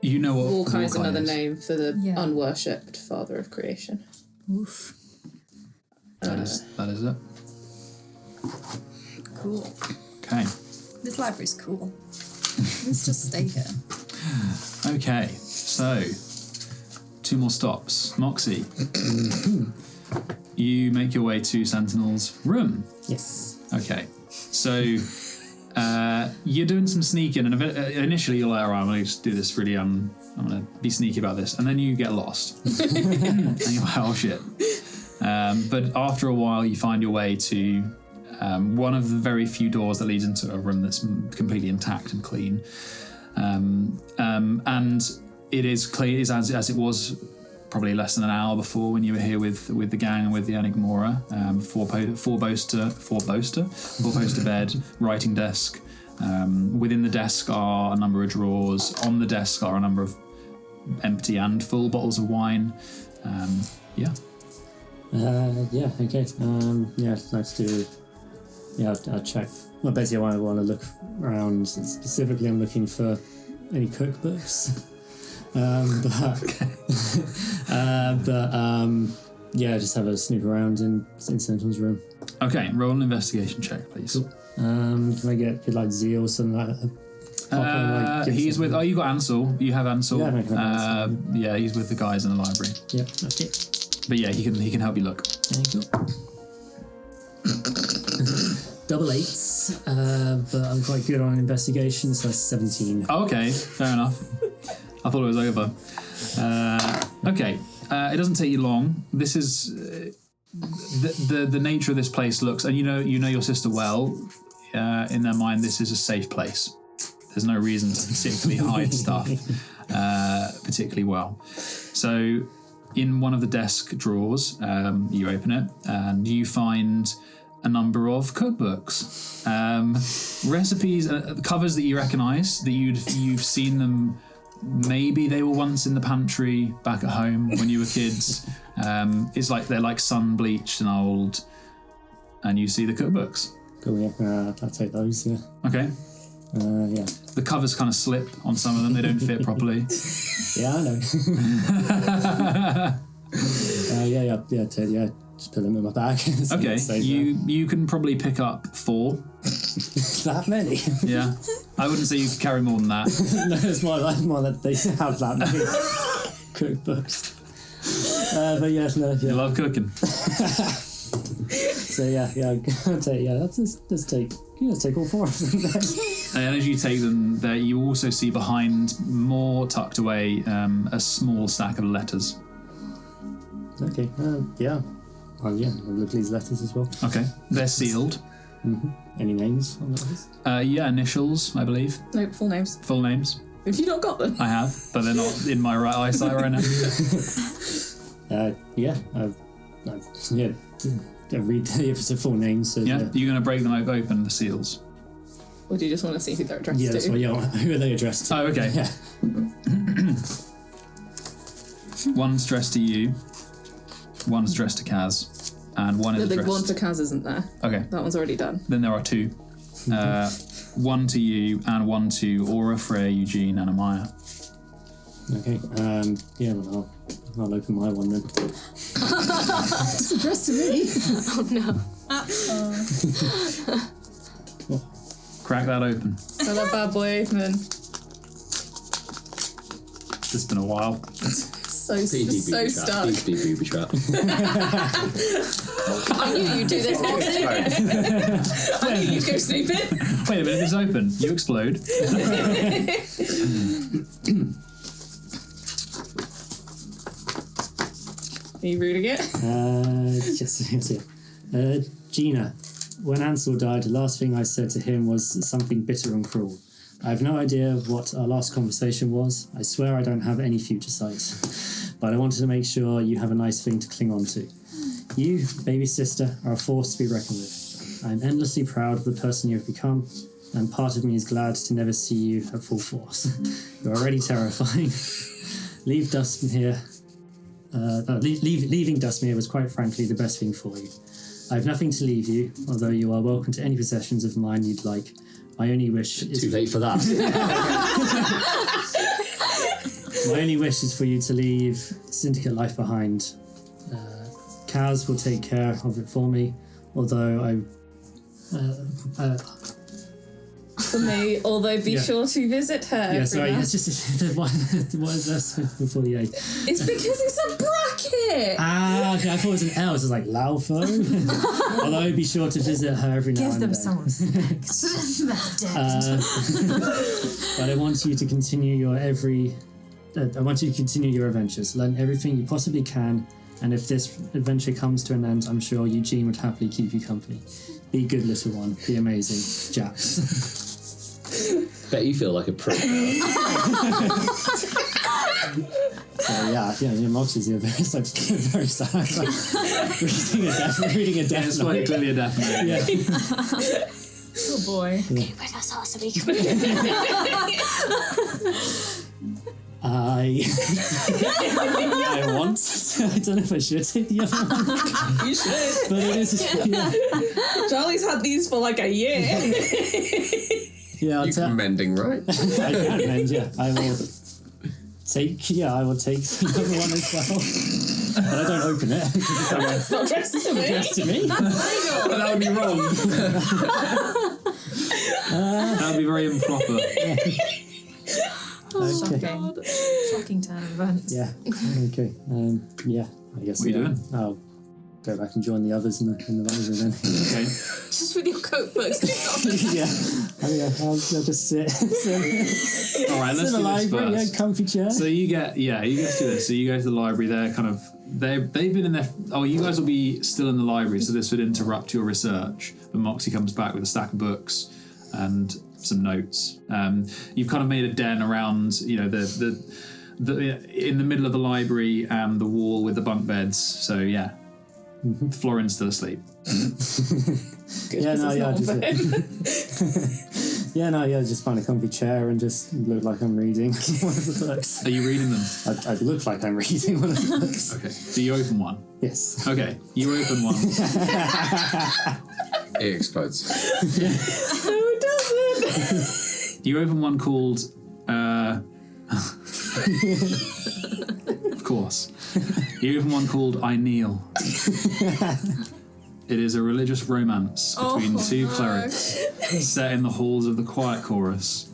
You know what Volkai is Volkai another is. name for the Yeah. unworshipped father of creation. Oof. That is it. Cool. Okay. This library's cool. Let's just stay here. Okay. So, 2 more stops. Moxie, you make your way to Sentinel's room. Yes. Okay. So, you're doing some sneaking, and initially you're like, all right, I'm going to just do this really, I'm going to be sneaky about this. And then you get lost. And you're like, oh shit. But after a while, you find your way to one of the very few doors that leads into a room that's completely intact and clean. And it is clean as it was probably less than an hour before when you were here with the gang and with the Enigmora. Four-poster bed, writing desk. Within the desk are a number of drawers. On the desk are a number of empty and full bottles of wine. Yeah. Yeah, okay. Yeah, let's do... Yeah, I'll check. Well, basically, I want to look around. Specifically, I'm looking for any cookbooks. Yeah, just have a snoop around in Sentinel's room. Okay, roll an investigation check, please. Cool. Can I get like Zeal or something like that? He's with... Oh, you got Ansel. You have Ansel. Yeah, I can have Ansel. Yeah, he's with the guys in the library. Yeah, that's it. But yeah, he can help you look. There you go. Double 8s, but I'm quite good on investigation, so that's 17. Oh, okay, fair enough. I thought it was over. Okay, it doesn't take you long. This is the nature of this place looks, and you know your sister well. In their mind, this is a safe place. There's no reason to particularly hide stuff particularly well. So, in one of the desk drawers, you open it and you find a number of cookbooks, recipes, covers that you recognise, that you've seen them. Maybe they were once in the pantry back at home when you were kids. It's like they're like sun bleached and old, and you see the cookbooks. Cool, yeah. I'll take those, yeah. Okay. Yeah. The covers kind of slip on some of them; they don't fit properly. Yeah, I know. Yeah. Just put them in my bag. Okay, you can probably pick up 4. That many? Yeah, I wouldn't say you could carry more than that. No, it's more that they have that many cookbooks. But yes, no, yeah. You love cooking. So yeah, I'll take, let's take all 4 of them then. And as you take them there, you also see behind, more tucked away, a small stack of letters. Okay, yeah. I'll look at these letters as well. Okay, they're sealed. Mm-hmm. Any names on that list? Yeah, initials, I believe. No, full names. Full names. Have you not got them? I have, but they're not in my right eyesight right now. I read if it's a full name. So Yeah, you're going to break them open, the seals. Or do you just want to see who they're addressed Yeah, to? that's why. Yeah, who are they addressed to? Oh, okay. Yeah. One's addressed to you, one's addressed to Kaz, and one is The addressed... one for Kaz isn't there. Okay, That one's already done. then there are 2. One to you and one to Aura, Freya, Eugene, and Amaya. Okay. Yeah. Well, I'll open my one then. It's addressed to me. Oh no. Crack that open. Got that bad boy open. It's been a while. So stuck. Please be booby trap. I knew you'd do this, Moxie. I knew you'd go snooping. Wait a minute, it's open. You explode. Are you reading it? Yes. Gina, when Ansel died, the last thing I said to him was something bitter and cruel. I have no idea what our last conversation was. I swear I don't have any future sight. But I wanted to make sure you have a nice thing to cling on to. You, baby sister, are a force to be reckoned with. I am endlessly proud of the person you have become, and part of me is glad to never see you at full force. You're already terrifying. Leave Dustin here. leaving Dustmere was quite frankly the best thing for you. I have nothing to leave you, although you are welcome to any possessions of mine you'd like. My only wish is... Too late for that. My only wish is for you to leave Syndicate life behind. Kaz will take care of it for me, although For me, although be sure to visit her. yeah, sorry, every it's just the one. What is this before the A? It's because it's a bracket! Ah, okay, I thought it was an L. It's like Laufo. Although be sure to visit her every now Give and them then. some respect. They're dead. But I want you to continue your adventures. Learn everything you possibly can, and if this adventure comes to an end, I'm sure Eugene would happily keep you company. Be good, little one. Be amazing, Jax. Bet you feel like a pro. So Moxie's here. It's like very sad. Like reading a death It's note. quite clearly a definite. Yeah. Oh boy. I want. I don't know if I should take the other one. You should. But it is. Yeah. Charlie's had these for like a year. Yeah, I'll You can mending, right? I can mend, yeah. I will take the other one as well. But I don't open it. It's not dressed to me. Dressed to me. That would be wrong. That would be very improper. Okay. Shocking turn of events. Yeah. Okay. Yeah. I guess. What are you doing? I'll go back and join the others in the library then. Okay. Just with your cookbooks. I'll just sit. All right, let's in the do this library. first. Yeah, comfy chair. So you get to do this. So you go to the library. They've been in there. Oh, you guys will be still in the library, so this would interrupt your research. But Moxie comes back with a stack of books and some notes. You've kind of made a den around, the in the middle of the library and the wall with the bunk beds. So yeah, Florin's still asleep. Just find a comfy chair and just look like I'm reading one of the books. Are you reading them? I look like I'm reading one of the books. Okay. So you open one. Yes. Okay. You open one. It explodes. No, it doesn't. You open one called. Of course. You open one called I Kneel. It is a religious romance between two clerics set in the halls of the Quiet Chorus.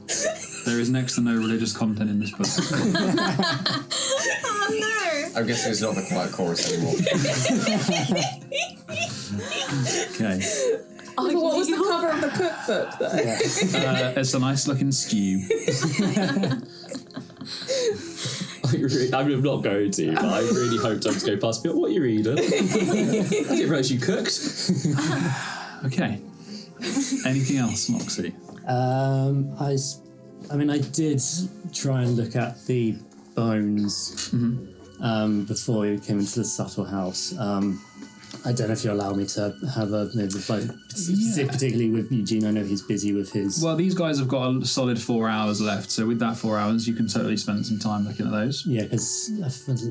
There is next to no religious content in this book. Oh no! I'm guessing it's not the Quiet Chorus anymore. Okay. But what was the cover of the cookbook, though? It's a nice looking stew. I'm not going to, but I really hoped I was going past me. What are you reading? I didn't realise you cooked. Okay. Anything else, Moxie? I did try and look at the bones before we came into the subtle house. I don't know if you allow me to have particularly with Eugene. I know he's busy with his... Well, these guys have got a solid 4 hours left, so with that 4 hours, you can totally spend some time looking at those. Yeah, because I think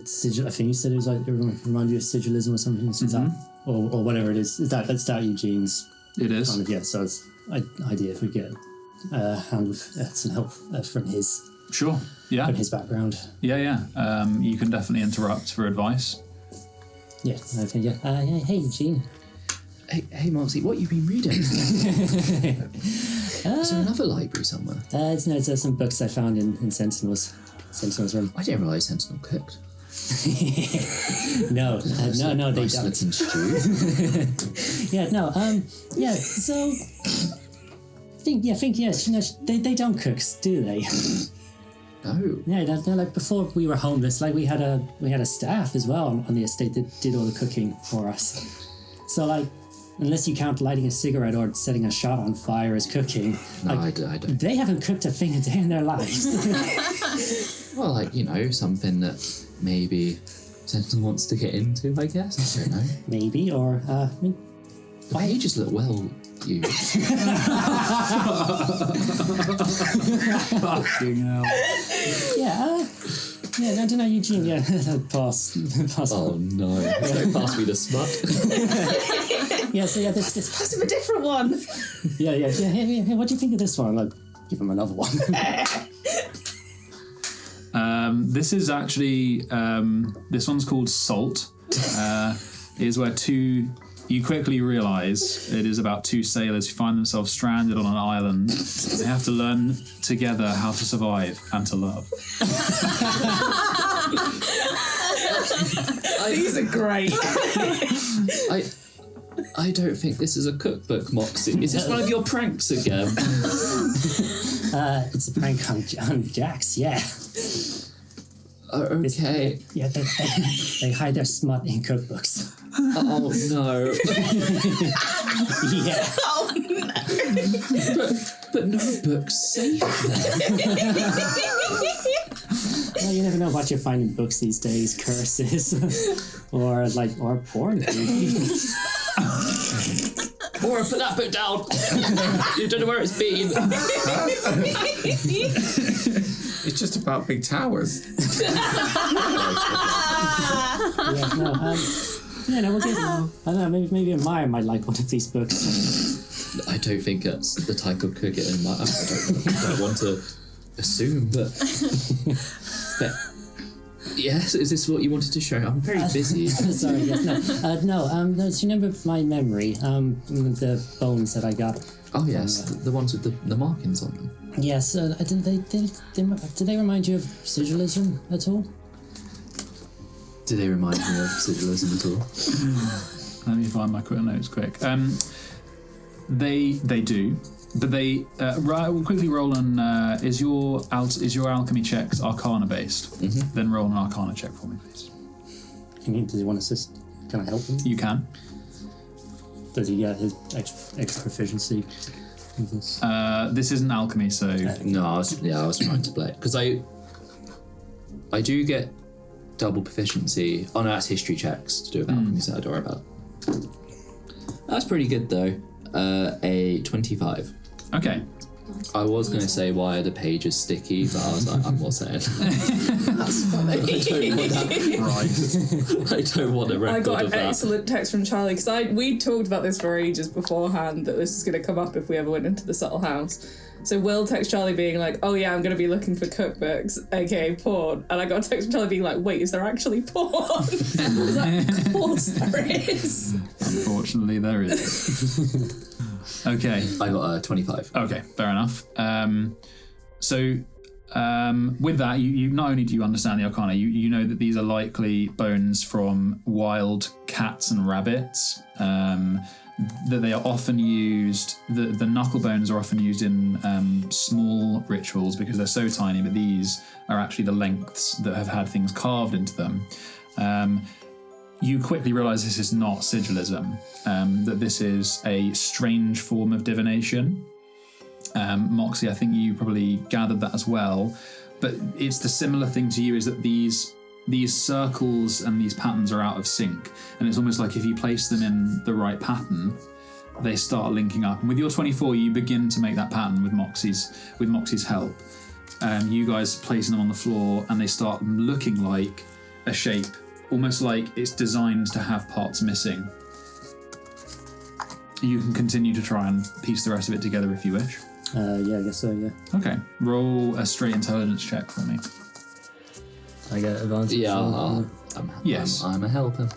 you said it was like, it reminded you of sigilism or something, is that, or whatever it is. That's that Eugene's... It is. Kind of, yeah, so it's an idea if we get a hand with some help from his... Sure, yeah. From his background. Yeah. You can definitely interrupt for advice. Yeah, okay, yeah. Hey, Eugene. Hey, Moxie, what you been reading? Is there another library somewhere? It's some books I found in Sentinel's room. I didn't realise Sentinel cooked. No, they nice don't. looking stew. So they don't cook, do they? No. Yeah, they're like before we were homeless. Like we had a staff as well on the estate that did all the cooking for us. So like, unless you count lighting a cigarette or setting a shot on fire as cooking, No, like, I don't. They haven't cooked a thing a day in their lives. Well, something that maybe Sentinel wants to get into, I guess. I don't know. Maybe, or Why you just look well used? Fucking hell. yeah. Yeah, no, Eugene, yeah. Pass. Oh no. Don't pass me the smut. Yeah, so yeah, this Pass him a different one. yeah, hey, what do you think of this one? Like, give him another one. This is actually this one's called Salt. Is where you quickly realise it is about two sailors who find themselves stranded on an island. They have to learn together how to survive and to love. These are great. I don't think this is a cookbook, Moxie. Is this one of your pranks again? It's a prank on Jax, yeah. Okay. Yeah, they hide their smut in cookbooks. Oh no. Yeah. Oh no. But no book's safe then. Well, you never know what you find in books these days. Curses. or porn. Or put that book down. You don't know where it's been. It's just about big towers. We'll get. I don't know. Maybe Maya might like one of these books. I don't think that's the type of cooking in my. I don't want to assume, but yes, is this what you wanted to show? I'm very busy. Sorry, yes, no. Do you remember my memory? The bones that I got. Oh yes, the ones with the markings on them. Yes. Did they remind you of sigilism at all? Do they remind me of sigilism at all? Let me find my quick notes quick. They do, but they we'll quickly roll on. Is your alchemy checks Arcana based? Mm-hmm. Then roll an Arcana check for me, please. Does he want assist? Can I help him? You can. Does he get his extra proficiency? This isn't alchemy, so No, I was trying to play because I do get double proficiency. Oh no, that's history checks to do with alchemy, so don't worry about it. That's pretty good though. A 25. okay. I was going to say why are the pages sticky, but I was like, I'm not saying. That's funny. I don't want a record I got of an that. excellent text from Charlie because we talked about this for ages beforehand that this is going to come up if we ever went into the subtle house. So Will text Charlie being like, "Oh yeah, I'm going to be looking for cookbooks, aka porn," and I got a text from Charlie being like, "Wait, is there actually porn?" I was like, "Of course there is." Unfortunately, there is. Okay. I got a 25. Okay, fair enough. With that, you not only do you understand the Arcana, you know that these are likely bones from wild cats and rabbits. That they are often used. The knuckle bones are often used in small rituals because they're so tiny. But these are actually the lengths that have had things carved into them. You quickly realise this is not sigilism, that this is a strange form of divination. Moxie, I think you probably gathered that as well, but it's the similar thing to you is that these circles and these patterns are out of sync, and it's almost like if you place them in the right pattern, they start linking up. And with your 24, you begin to make that pattern with Moxie's help. You guys placing them on the floor, and they start looking like a shape, almost like it's designed to have parts missing. You can continue to try and piece the rest of it together if you wish. Yeah, I guess so, yeah. Okay, roll a straight intelligence check for me. I get advantage. Yeah, Yes. I'm a helper.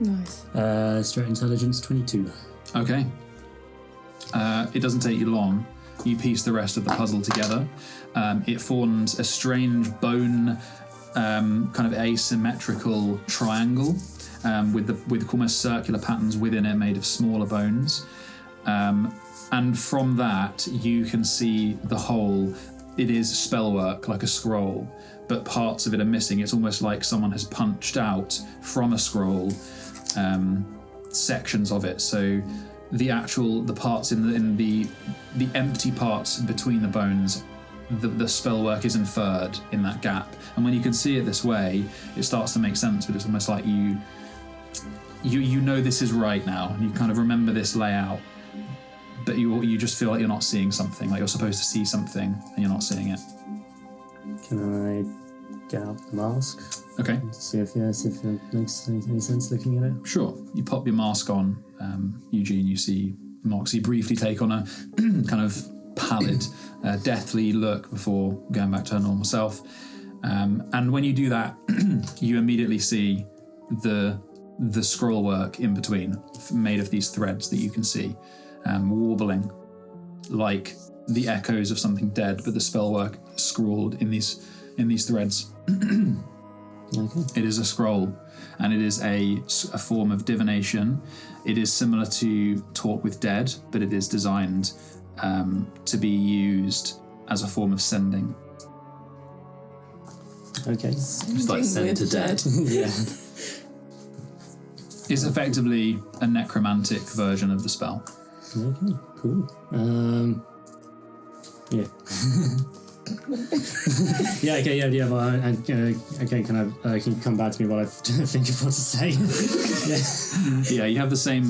Nice. Straight intelligence 22. Okay. It doesn't take you long. You piece the rest of the puzzle together. It forms a strange bone, kind of asymmetrical triangle with almost circular patterns within it made of smaller bones. And from that, you can see the whole. It is spellwork, like a scroll, but parts of it are missing. It's almost like someone has punched out from a scroll sections of it. So the parts in the empty parts between the bones, the spellwork is inferred in that gap. And when you can see it this way, it starts to make sense. But it's almost like you know this is right now, and you kind of remember this layout. But you just feel like you're not seeing something, like you're supposed to see something and you're not seeing it. Can I get out the mask? Okay. See if it makes any sense looking at it. Sure. You pop your mask on, Eugene. You see Moxie briefly take on a kind of pallid, deathly look before going back to her normal self. And when you do that, you immediately see the scroll work in between, made of these threads that you can see, warbling like the echoes of something dead, but the spell work scrawled in these threads. Okay. It is a scroll, and it is a form of divination. It is similar to Talk with Dead, but it is designed to be used as a form of sending. Okay. It's like send to dead. Yeah. It's effectively a necromantic version of the spell. Okay, cool. Yeah. Yeah, okay, yeah, well, okay, can you come back to me while I think of what to say? Yeah, you have the same...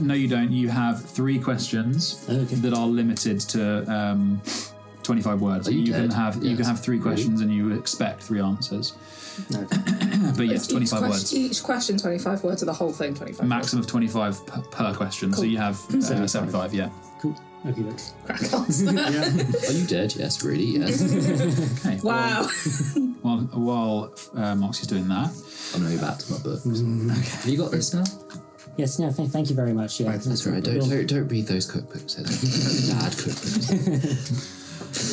no, you don't. You have 3 questions that are limited to 25 words. You can have 3 questions and you expect 3 answers. Okay. But yes, 25 words. Each question 25 words, or the whole thing 25 Maximum of 25 per question, Cool. so you have 75, yeah. Cool. Okay, looks. Crack on. Yeah. Are you dead? Yes, really, yes. Okay. Wow. While Moxie's doing that... I'm going to go back to my books. Have you got this now? Yes, no, thank you very much. Yeah, That's right. Don't read those cookbooks. They're bad cookbooks.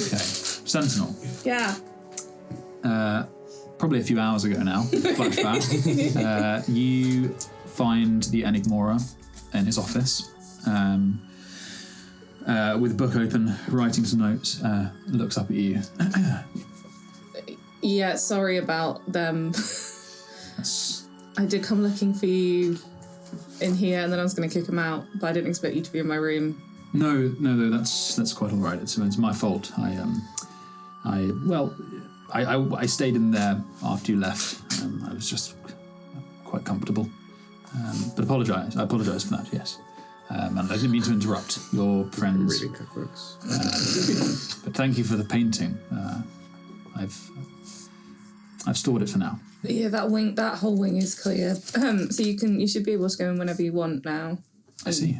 Okay. Sentinel. Yeah. Probably a few hours ago now, flashback, you find the Enigmora in his office, with the book open, writing some notes, looks up at you. Yeah, sorry about them. That's, I did come looking for you in here, and then I was going to kick them out, but I didn't expect you to be in my room. no, that's quite all right. It's my fault. I stayed in there after you left. I was just quite comfortable. But I apologise for that, yes. And I didn't mean to interrupt your friends. Reading cookbooks. But thank you for the painting. I've stored it for now. Yeah, that whole wing is clear. So you should be able to go in whenever you want now. I see.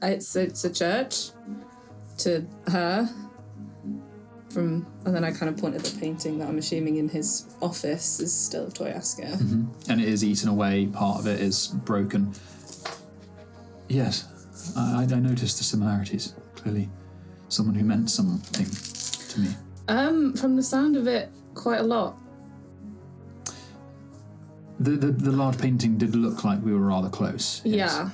It's a church to her. And then I kind of pointed the painting that I'm assuming in his office is still of Toyaska. Mm-hmm. And it is eaten away. Part of it is broken. Yes, I noticed the similarities. Clearly, someone who meant something to me. From the sound of it, quite a lot. The large painting did look like we were rather close. Yes. Yeah.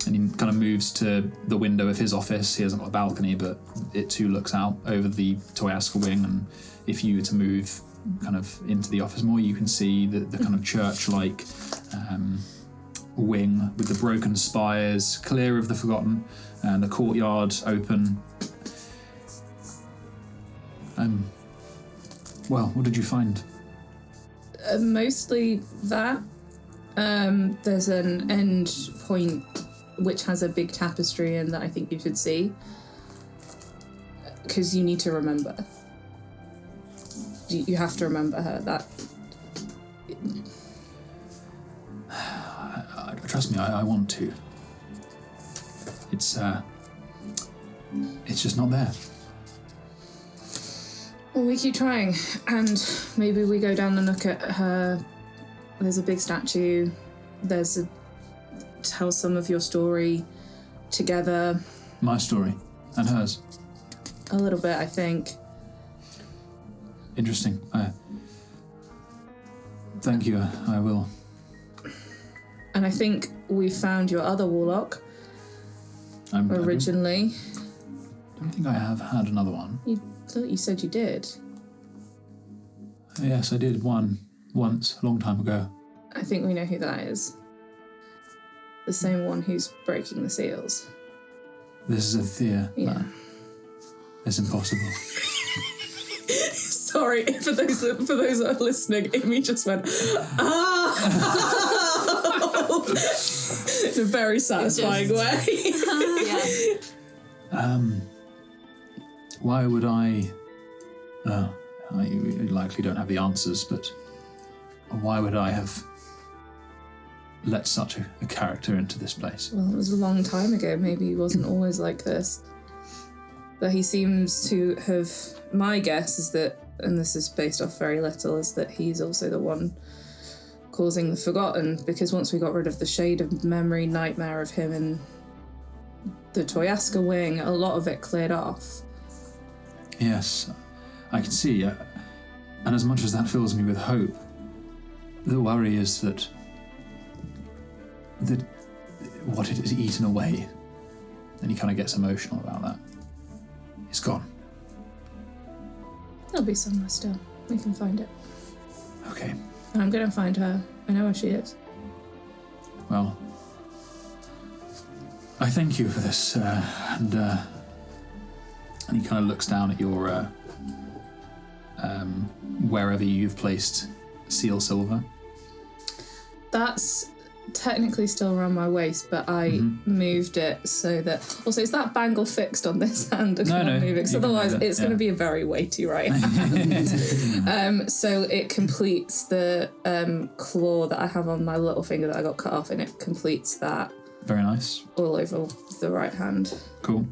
And he kind of moves to the window of his office. He hasn't got a balcony, but it too looks out over the Toyaska wing. And if you were to move kind of into the office more, you can see the kind of church-like wing with the broken spires, clear of the Forgotten, and the courtyard open. Well, what did you find? Mostly that. There's an end point which has a big tapestry in that I think you should see. Because you need to remember. You have to remember her. Trust me, I want to. It's just not there. Well, we keep trying, and maybe we go down and look at her. There's a big statue. Tell some of your story together. My story and hers. A little bit, I think. Interesting. Thank you. I will. And I think we found your other warlock originally. I don't think I have had another one. You thought you said you did. Yes, I did once, a long time ago. I think we know who that is. The same one who's breaking the seals. This is a Thea. Yeah. It's impossible. Sorry, for those that are listening, Amy just went, ah! In a very satisfying way. Yeah. Why would I... you likely don't have the answers, but why would I have let such a character into this place? Well, it was a long time ago. Maybe he wasn't always like this. But he seems to have... My guess is that, and this is based off very little, is that he's also the one causing the Forgotten, because once we got rid of the shade of memory nightmare of him in the Toyaska wing, a lot of it cleared off. Yes, I can see. And as much as that fills me with hope, the worry is that what it has eaten away, and he kind of gets emotional about that, is gone. There'll be somewhere still. We can find it. Okay. And I'm gonna find her. I know where she is. Well, I thank you for this, and he kind of looks down at your wherever you've placed Seal Silver. That's technically still around my waist, but I moved it so that... Also, is that bangle fixed on this hand? No. Moving? Because otherwise it's going to be a very weighty right hand. So it completes the claw that I have on my little finger that I got cut off, and it completes that. Very nice. All over the right hand. Cool.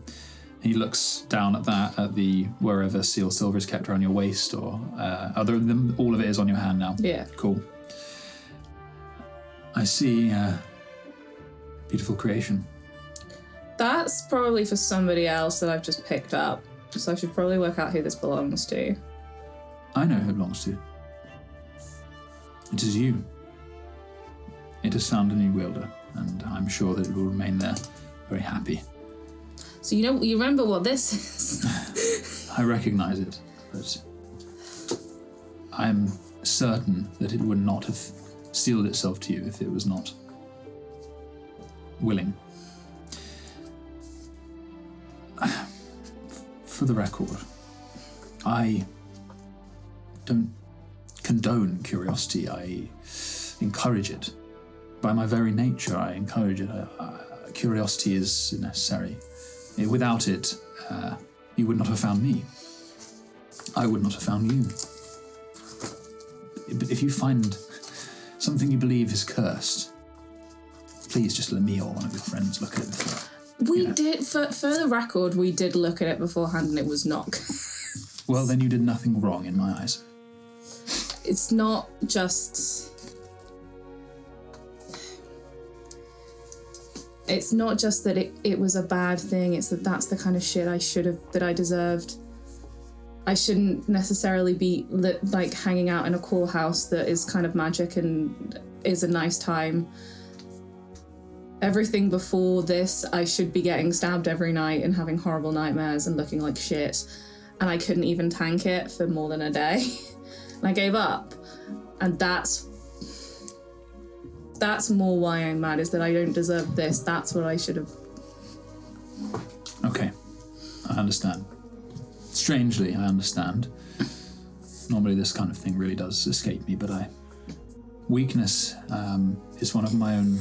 He looks down at that, at the wherever Seal Silver is kept around your waist, or other than all of it is on your hand now. Yeah. Cool. I see beautiful creation. That's probably for somebody else that I've just picked up. So I should probably work out who this belongs to. I know who it belongs to. It is you. It has found a new wielder, and I'm sure that it will remain there, very happy. So you remember what this is? I recognise it, but I'm certain that it would not have sealed itself to you if it was not willing. For the record, I don't condone curiosity. I encourage it. By my very nature, I encourage it. Curiosity is necessary. Without it, you would not have found me. I would not have found you. But if you find something you believe is cursed, please just let me or one of your friends look at it before. We did, for the record, we did look at it beforehand and it was not. Well, then you did nothing wrong in my eyes. It's not just... It's not just that it was a bad thing, it's that that's the kind of shit that I deserved. I shouldn't necessarily be hanging out in a cool house that is kind of magic and is a nice time. Everything before this, I should be getting stabbed every night and having horrible nightmares and looking like shit. And I couldn't even tank it for more than a day. And I gave up. And that's more why I'm mad, is that I don't deserve this. That's what I should have... Okay, I understand. Strangely, I understand. Normally this kind of thing really does escape me, but weakness is one of my own...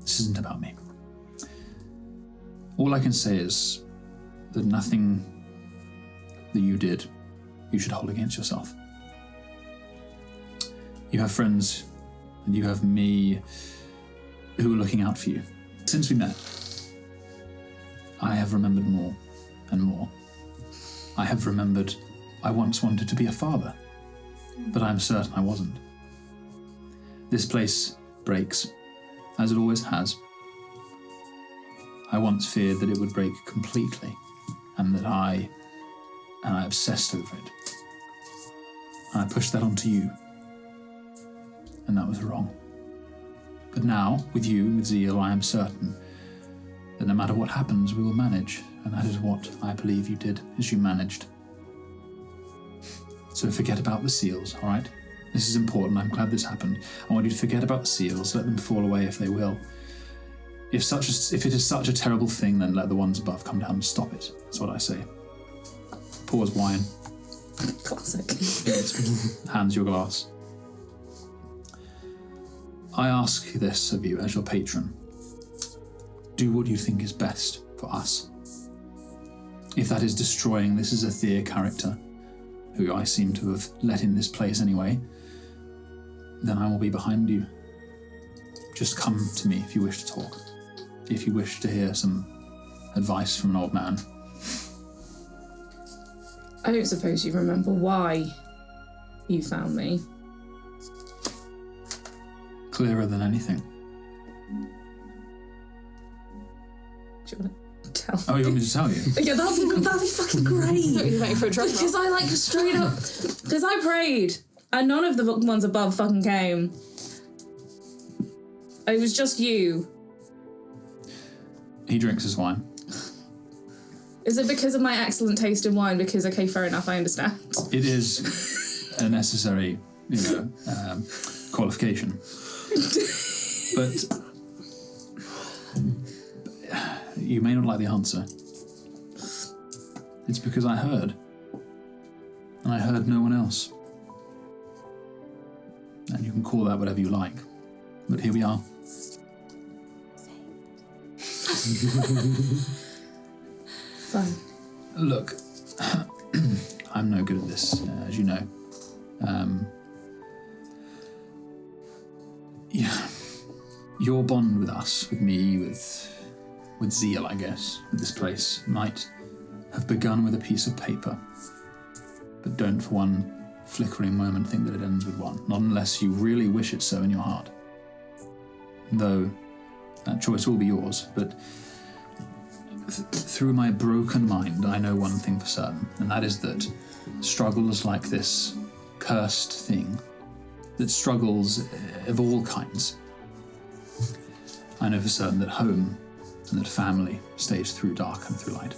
This isn't about me. All I can say is that nothing that you did, you should hold against yourself. You have friends, and you have me who are looking out for you. Since we met, I have remembered more and more. I have remembered I once wanted to be a father, but I'm certain I wasn't. This place breaks, as it always has. I once feared that it would break completely, and that I obsessed over it. And I pushed that onto you, and that was wrong. But now, with you, with Zeal, I am certain that no matter what happens, we will manage, and that is what I believe you did, is you managed. So forget about the seals, all right? This is important. I'm glad this happened. I want you to forget about the seals. Let them fall away if they will. If it is such a terrible thing, then let the ones above come down and stop it. That's what I say. Pours wine. Classic. Hands your glass. I ask this of you as your patron. do what you think is best for us. If that is destroying this is a Thea character, who I seem to have let in this place anyway, then I will be behind you. Just come to me if you wish to talk. If you wish to hear some advice from an old man. I don't suppose you remember why you found me. Clearer than anything. Do you want to tell Oh, you want me to tell you? Yeah, that'd be fucking great. You're waiting for a drum roll. Because I like straight up. Because I prayed, and none of the ones above fucking came. It was just you. He drinks his wine. Is it because of my excellent taste in wine? Because, okay, fair enough, I understand. It is a necessary, qualification. But you may not like the answer. It's because I heard. And I heard no one else. And you can call that whatever you like. But here we are. Fine. Look, I'm no good at this, as you know. Yeah, your bond with us, with me, with Zeal, I guess, with this place, might have begun with a piece of paper. But don't for one flickering moment think that it ends with one, not unless you really wish it so in your heart. Though that choice will be yours, but through my broken mind, I know one thing for certain, and that is that struggles like this cursed thing, that struggles of all kinds, I know for certain that home and that family stays through dark and through light.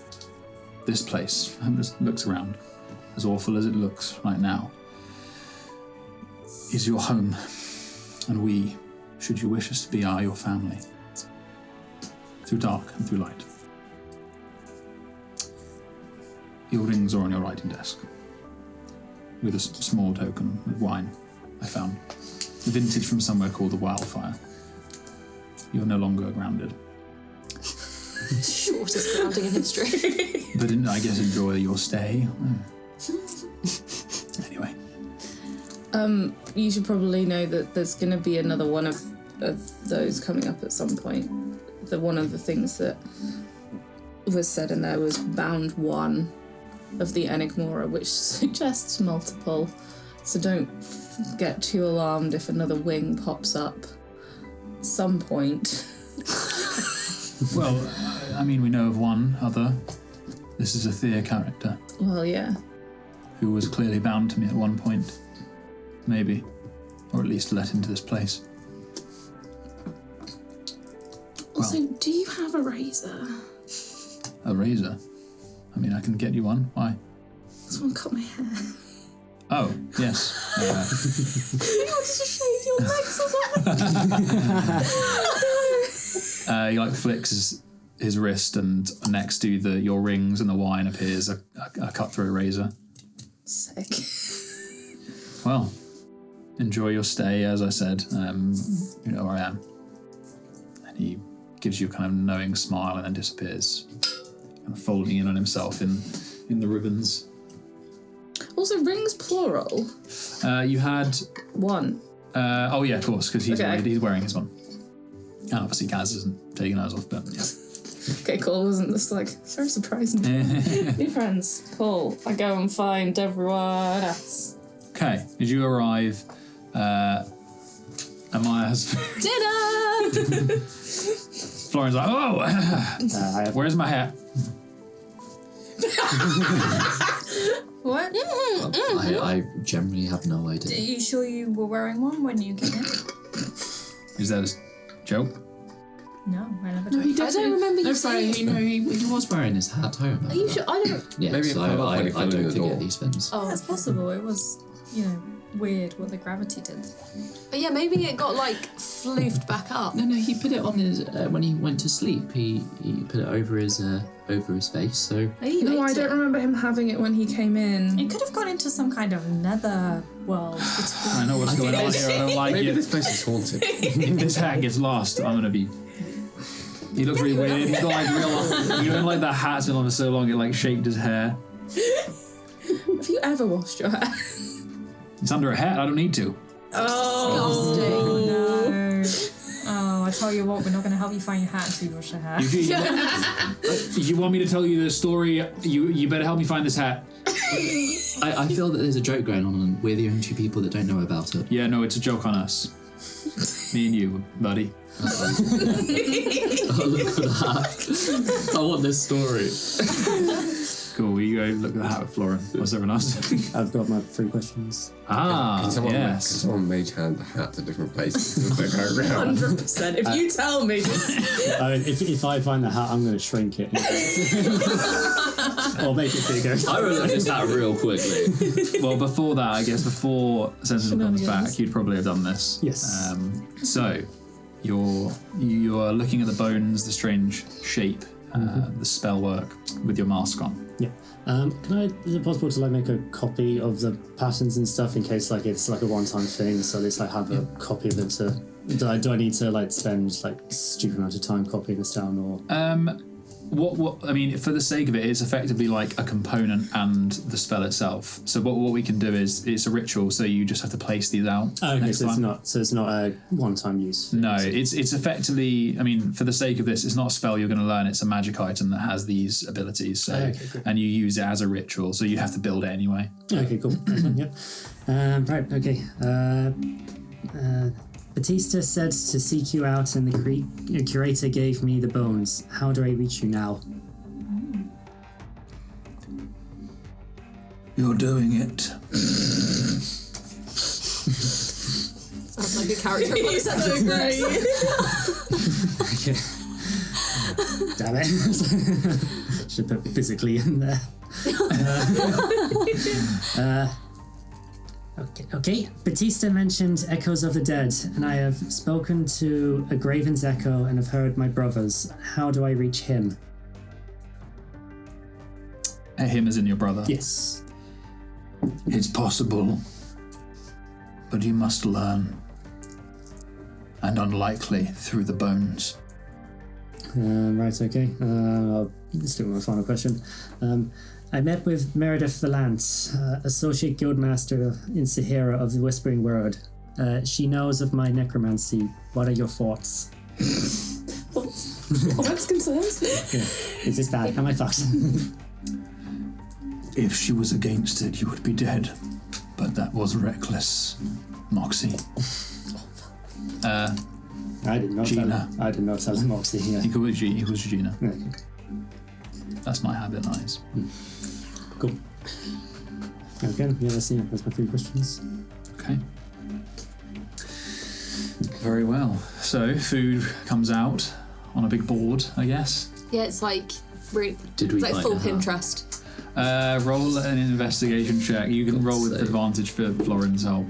This place, and just looks around, as awful as it looks right now, is your home, and we, should you wish us to be, are your family, through dark and through light. Your rings are on your writing desk, with a small token of wine I found. A vintage from somewhere called the Wildfire. You're no longer grounded. Shortest grounding in history. But didn't I guess enjoy your stay? Anyway. You should probably know that there's going to be another one of those coming up at some point. One of the things that was said in there was bound 1 of the Enigmora, which suggests multiple. So don't get too alarmed if another wing pops up at some point. Well, I mean, we know of one other. This is a Thea character. Well, yeah. Who was clearly bound to me at one point. Maybe. Or at least let into this place. Also, do you have a razor? A razor? I mean, I can get you one. Why? This one cut my hair. Oh, yes. You wanted to shave your legs or something? He flicks his wrist, and next to your rings and the wine appears a cut-through razor. Sick. Well, enjoy your stay, as I said. You know where I am. And he gives you a kind of knowing smile and then disappears, kind of folding in on himself in the ribbons. Also, rings plural. You had 1. oh yeah, of course, because he's Okay. he's wearing his one. And obviously Gaz isn't taking hers off, but yeah. Okay, cool. Wasn't this so surprising? New friends. Cool. I go and find everyone else. Okay, as you arrive, Amaya's Dinner! Florian's like, oh, where's my hat? What? I generally have no Are idea. you sure you were wearing one when you came in? Is that a joke? No, I never No, told you. I don't remember you saying. He was wearing his hat. I remember. Are you sure? I don't. Yeah, Maybe it so fell off when he I fell in don't the door. forget these things. Oh, That's possible. It was, weird what the gravity did. but yeah, maybe it got floofed back up. No, he put it on his when he went to sleep. He put it over his face. So No, I don't remember him having it when he came in. It could have gone into some kind of nether world between. I know what's going on here. I don't like Maybe it. this place is haunted. If this hat gets lost, I'm going to be He looks really weird. He's got like real, you know, like the hat's been on for so long it like shaped his hair. Have you ever washed your hair? It's under a hat. I don't need to. Oh. No. Oh, I tell you what, we're not going to help you find your hat until you wash your hair. You want me to tell you the story? You better help me find this hat. I feel that there's a joke going on and we're the only two people that don't know about it. Yeah, no, it's a joke on us. Me and you, buddy. Oh, look at that. I want this story. Cool, you go look at the hat with Florin. What's everyone else doing? I've got my 3 questions. Can someone Yes. mage hand the hat to different places as they go around? 100%. If you tell me this. I mean, if I find the hat, I'm going to shrink it. Or make it bigger. I will look this hat real quickly. Well, before that, I guess before Sentinel comes back, you'd probably have done this. Yes. So, you are looking at the bones, the strange shape, the spell work with your mask on. Yeah. Is it possible to like make a copy of the patterns and stuff in case like it's like a one-time thing? So at least I have a copy of it to. Do I need to like spend like a stupid amount of time copying this down or? What I mean, for the sake of it, it's effectively like a component and the spell itself. So what we can do is it's a ritual, so you just have to place these out. Okay, next so time. it's not a one-time use. No, it's effectively. I mean, for the sake of this, it's not a spell you're going to learn. It's a magic item that has these abilities. So Okay, cool. and you use it as a ritual, so you have to build it anyway. Okay, cool. Yep. Right. Okay. Batista said to seek you out, and the curator gave me the bones. How do I reach you now? You're doing it. Sounds like a character. He's so great. Okay. Damn it. Should put physically in there. Okay. Batista mentioned echoes of the dead, and I have spoken to a Graven's echo and have heard my brothers. How do I reach him? Him as in your brother. Yes. It's possible, but you must learn, and unlikely through the bones. Right, okay. I'll stick with my final question. I met with Meredith Valance, Associate Guildmaster in Sahara of the Whispering Word. She knows of my necromancy. What are your thoughts? Comments, concerns? Yeah. Is this bad? Am I fucked? If she was against it, you would be dead. But that was reckless, Moxie. I did not Gina. tell him Moxie. Yeah. He calls you Gina. Okay. That's my habit, Lies. Cool. Okay, yeah, that's my 3 questions. Okay. Very well. So, food comes out on a big board, I guess. Yeah, it's like Did we it's like find full a hat? Pinterest. Roll an investigation check. You can roll with sake. advantage for Florin's help.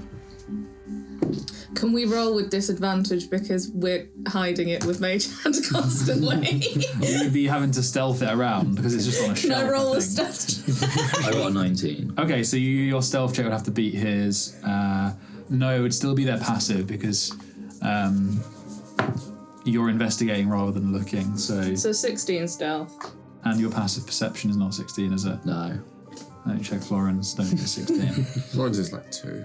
Can we roll with disadvantage because we're hiding it with Mage Hand constantly? You'd be having to stealth it around because it's just on a Can shelf. I roll a think. stat? I got a 19. Okay, so your stealth check would have to beat his. No, it would still be their passive because you're investigating rather than looking. So 16 stealth. and your passive perception is not 16, is it? No. Let me check Florin's. Don't think it's 16. Florence is like 2.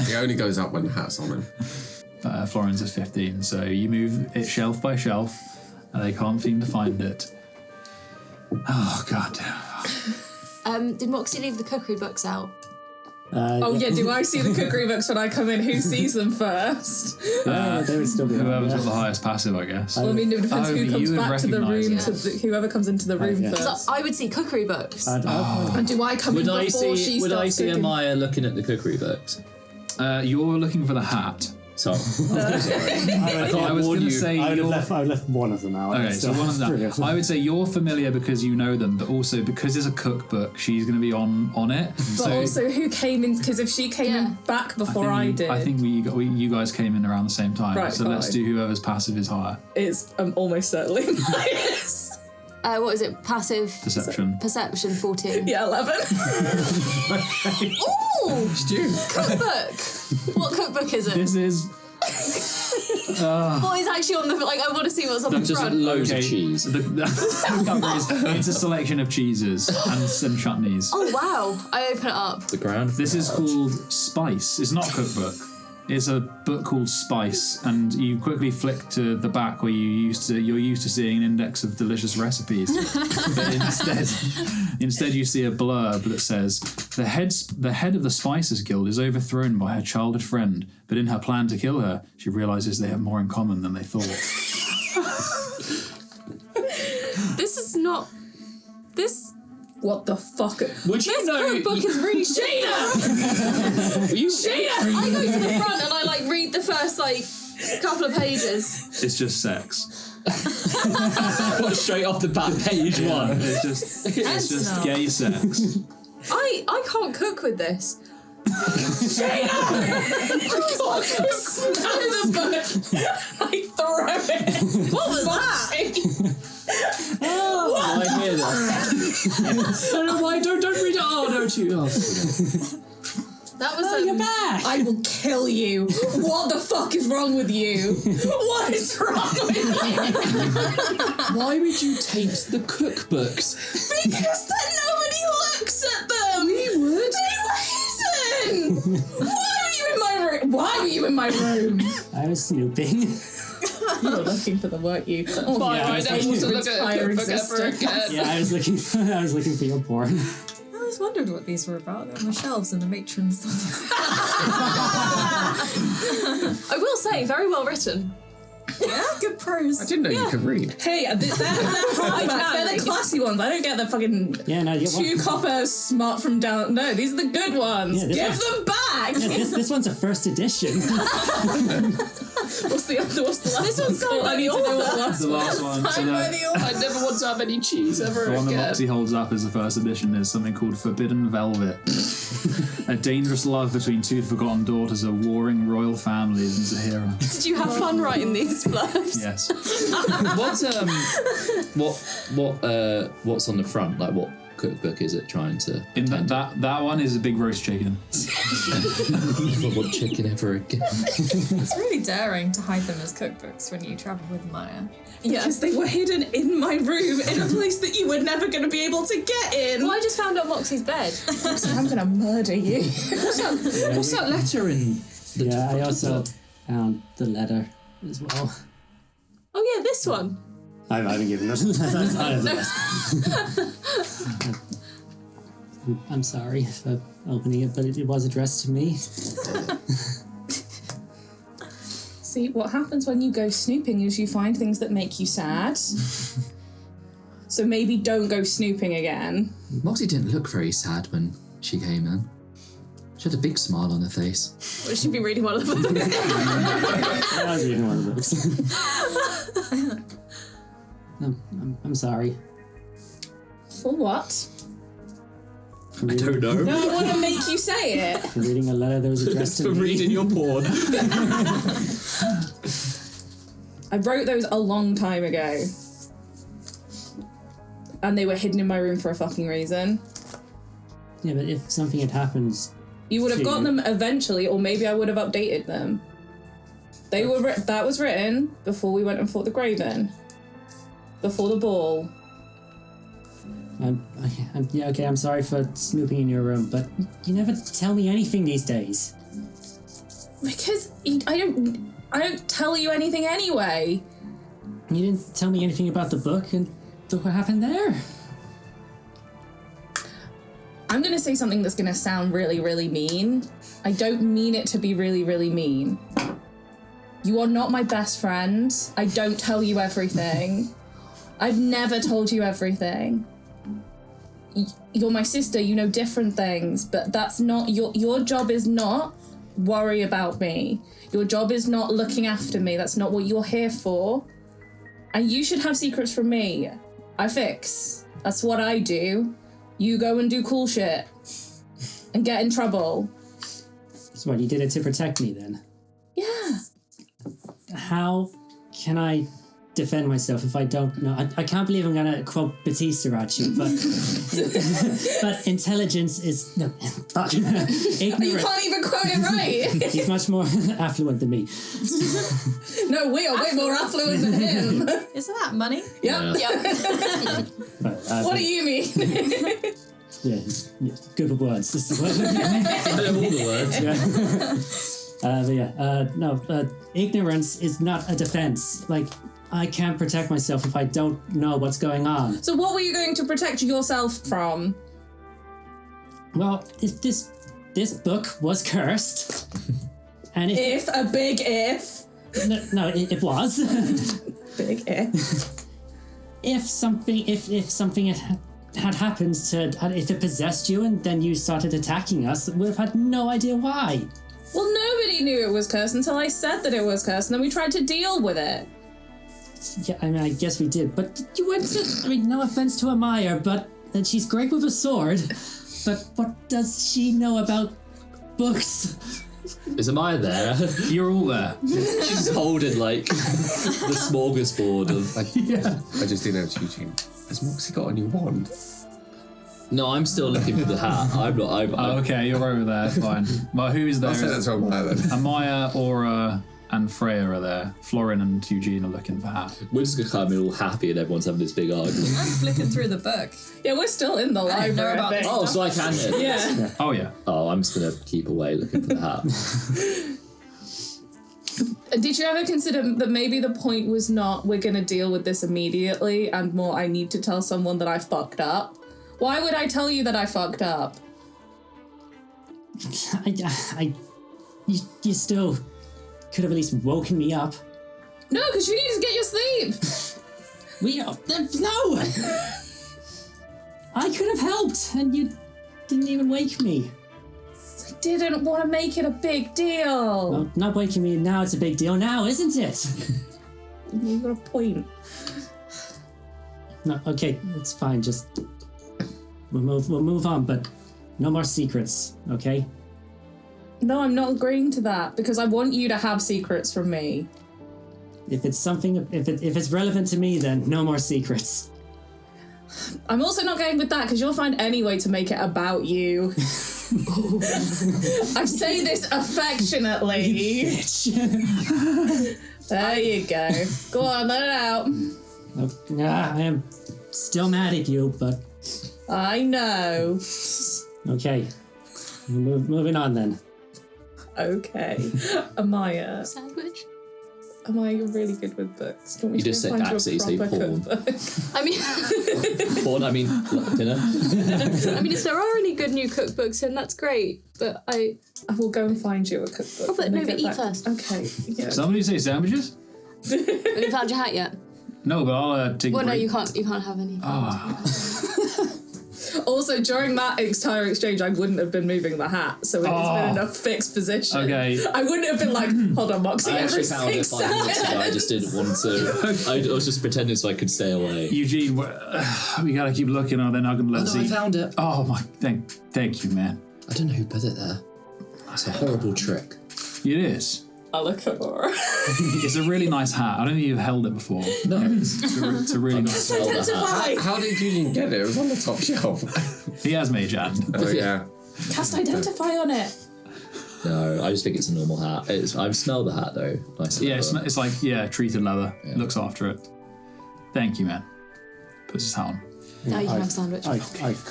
He only goes up when the hat's on him. Florin's is 15. So you move it shelf by shelf, and they can't seem to find it. Oh god. Did Moxie leave the cookery books out? Do I see the cookery books when I come in? Who sees them first? They would still be Whoever's on, got the highest passive, I guess. Well, I mean, it depends who comes you would back to the recognise room. it. Whoever comes into the room yeah. first. So I would see cookery books. And do I come in Would I before she see starts cooking? Amaya looking at the cookery books? You're looking for the hat. So I was going to say I would you're... have left one of them out. Okay, so one of them. I would say you're familiar because you know them, but also because there's a cookbook, she's going to be on it. But also, who came in? Because if she came in back before I did, I think you guys came in around the same time. Right, so let's fine. do whoever's passive is higher. it's almost certainly minus. What is it? Passive Perception. Perception 14. Yeah, 11. Ooh! Stu. Cookbook! What cookbook is it? This is what is actually on the... Like, I want to see what's on the Just front. loads of cheese. The it's a selection of cheeses and some chutneys. Oh, wow. I open it up. The ground. This is called Spice. It's not a cookbook. It's a book called Spice, and you quickly flick to the back where you're used to seeing an index of delicious recipes. But instead you see a blurb that says the head of the Spices Guild is overthrown by her childhood friend, but in her plan to kill her, she realizes they have more in common than they thought. This is not... This... What the fuck? Would you know? Cookbook is really shit. I I go to the front and I like read the first like couple of pages. It's just sex. straight off the back, page one. It's just gay sex. I can't cook with this. I throw it. What was that? I hear that. No, why? Don't read it. Oh no, too. Oh. That was You're back! I will kill you. What the fuck is wrong with you? What is wrong with you? Why would you taint the cookbooks? Because then nobody looks at them. We would. They wouldn't. Why were you in my room? I was snooping. You were looking for them, weren't you? Oh, Fine, yeah, I don't want to look at a cookbook ever again. Yeah, I was looking for your porn. I always wondered what these were about. They're on the shelves in the matron's. I will say, very well written. Yeah, good prose. I didn't know you could read. Hey, they're hardback. They're the classy ones. I don't get the fucking Yeah, no, you two copper smart from down. No, these are the good ones. Yeah, this Give one's- them back. Yeah, this one's a first edition. What's the last This one's signed by I need the to know what author. the last The last one. So by the the author. I never want to have any cheese ever one that again. Moxie holds up as the first edition is something called Forbidden Velvet. A dangerous love between two forgotten daughters of warring royal families in Zahira. Did you have fun writing these blurbs? Yes. What's on the front? Like, what cookbook is it trying to? In that one is a big roast chicken. Never want chicken ever again. It's really daring to hide them as cookbooks when you travel with Maya. Because they were hidden in my room in a place that you were never going to be able to get in. Well, I just found out Moxie's bed. I'm going to murder you. What's that letter in the Yeah, I top also book? found the letter as well. Oh yeah, this one. I haven't given it. I have the rest. I'm sorry for opening it, but it was addressed to me. See, what happens when you go snooping is you find things that make you sad. So maybe don't go snooping again. Moxie didn't look very sad when she came in. She had a big smile on her face. We should be reading one of the books. I was reading one of the books. I'm sorry. For what? For I reading, don't know. No, I want to make you say it. for reading a letter that was addressed to For me. reading your porn. I wrote those a long time ago. And they were hidden in my room for a fucking reason. Yeah, but if something had happened, You would have Cute. got them eventually, or maybe I would have updated them. They were that was written before we went and fought the Graven. Before the ball. yeah, okay, I'm sorry for snooping in your room, but you never tell me anything these days. Because I don't tell you anything anyway. You didn't tell me anything about the book, and look what happened there. I'm going to say something that's going to sound really, really mean. I don't mean it to be really, really mean. You are not my best friend. I don't tell you everything. I've never told you everything. You're my sister, you know different things, but that's not... Your job is not worry about me. Your job is not looking after me. That's not what you're here for. And you should have secrets from me. I fix. That's what I do. You go and do cool shit. And get in trouble. So what, you did it to protect me then? Yeah. How can I defend myself if I don't know. I can't believe I'm going to quote Batista at you, but but intelligence is no. Fuck. You Ignorant. can't even quote it right. He's much more affluent than me. No, we are way more affluent than him. Isn't that money? Yep. But, What do you mean? yeah, good with words. This is the word. I know all the words. Ignorance is not a defense. Like, I can't protect myself if I don't know what's going on. So what were you going to protect yourself from? Well, if this book was cursed, and If a big if. no, it was. Big if. If something had happened to, if it possessed you and then you started attacking us, we'd have had no idea why. Well, nobody knew it was cursed until I said that it was cursed, and then we tried to deal with it. Yeah, I mean, I guess we did, but you went to, I mean, no offense to Amaya, but and she's great with a sword, but what does she know about books? Is Amaya there? You're all there. She's holding like the smorgasbord of. I just didn't know Eugene. Has Moxie got a new wand? No, I'm still looking for the hat. I'm not. Oh, okay, you're over there. Fine. Well, who is there? I'll say that's wrong then. Amaya, Aura, and Freya are there. Florin and Eugene are looking for hat. We're just gonna come in all happy and everyone's having this big argument. I'm flicking through the book. Yeah, we're still in the I don't know library. about I think. Oh, so I can then. Yeah. Oh yeah. Oh, I'm just gonna keep away looking for the hat. Did you ever consider that maybe the point was not we're going to deal with this immediately and more I need to tell someone that I fucked up? Why would I tell you that I fucked up? You still could have at least woken me up. No, because you need to get your sleep. No! I could have helped, and you didn't even wake me. I didn't want to make it a big deal. Well, not waking me now, it's a big deal now, isn't it? You got a point. No, okay, it's fine, just... We'll move on, but no more secrets, okay? No, I'm not agreeing to that because I want you to have secrets from me. If it's something, if it's relevant to me, then no more secrets. I'm also not going with that because you'll find any way to make it about you. I say this affectionately. Bitch. There you go. Go on, let it out. I am still mad at you, but I know. okay. Moving on then. Okay. Amaya. Sandwich? Amaya, you're really good with books. Do you want me You to just go said find you a absolutely proper porn. cookbook? I mean, Porn, I mean, like dinner. I mean, if there are any good new cookbooks, then that's great. But I will go and find you a cookbook. Oh, but when I no, get but eat back. first. Okay. Yeah. Somebody say sandwiches? have you found your hat yet? No, but I'll take. Well, a no, break. you can't have any. Also, during that entire exchange, I wouldn't have been moving the hat, so it's been in a fixed position. Okay. I wouldn't have been like, hold on, Moxie, I every actually found it 6 5 minutes ago. I seconds. just didn't want to. I was just pretending so I could stay away. Eugene, we gotta keep looking, or they're not gonna let us I eat. found it. Oh my, thank you, man. I don't know who put it there. It's a horrible trick. It is. I look at Laura. It's a really nice hat. I don't think you've held it before. No. It's a really nice hat. Identify! How did Eugene get it? It was on the top shelf. He has mage hand. Oh yeah. Cast Identify on it. No, I just think it's a normal hat. I've smelled the hat though. Nice. Yeah, leather. it's like treated leather. Looks after it. Thank you, man. Puts his hat on. Now you can have a sandwich. I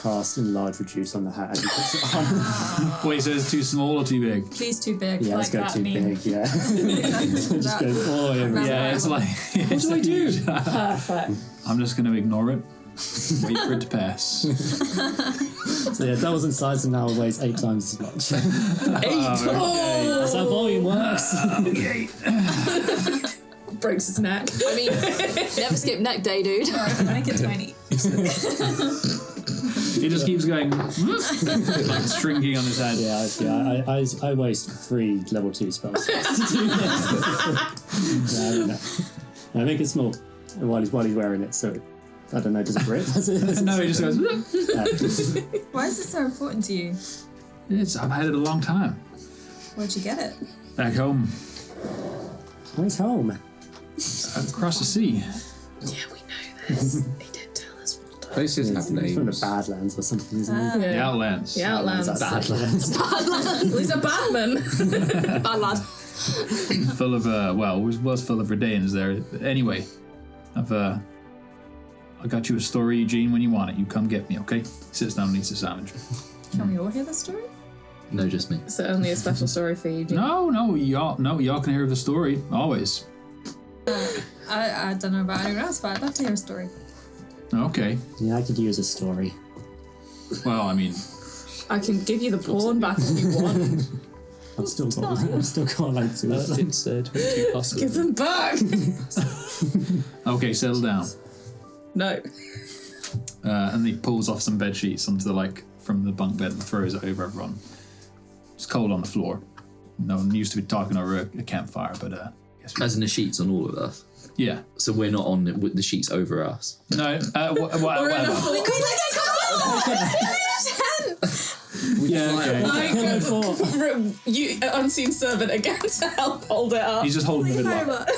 cast enlarge reduce on the hat as he puts it on. Wait, so it's too small or too big? Please too big. Yeah, let's like go that too meme. big, yeah. Just go all over. Yeah, it's like. What do I do? Perfect. I'm just going to ignore it. Wait for it to pass. So yeah, doubles in size and now weighs 8 times as much. 8! Oh! That's how volume works. Breaks his neck. I mean, never skip neck day, dude. Make it tiny. He just keeps going, like shrinking on his head. Yeah, I waste 3 level 2 spells. I don't know. I make it small while he's wearing it, so I don't know, does it grip? No, he just goes, Why is this so important to you? I've had it a long time. Where'd you get it? Back home. Where's home? Across the sea. Yeah, we know this. He did tell us one time. Places have From the names. Badlands or something, isn't it? The Outlands. The Outlands. Badlands. He's a Batman. Bad lad. Full of, was full of Redaeans there. Anyway, I got you a story, Eugene, when you want it. You come get me, okay? Sits down and eats a sandwich. Can we all hear the story? No, just me. Is it only a special story for you? No, y'all can hear the story, always. I don't know about anyone else, but I'd love to hear a story. Okay. Yeah, I could use a story. Well, I mean, I can give you the pawn back if you want. I've still got like 2 of them. It's 22 possible. Give them back. okay, settle down. No. And he pulls off some bed sheets onto from the bunk bed and throws it over everyone. It's cold on the floor. No one used to be talking over a campfire, but As in the sheets on all of us. yeah. So we're not on it with the sheets over us. No, whatever. Yeah, okay. You unseen servant again to help hold it up. He's just holding the middle up.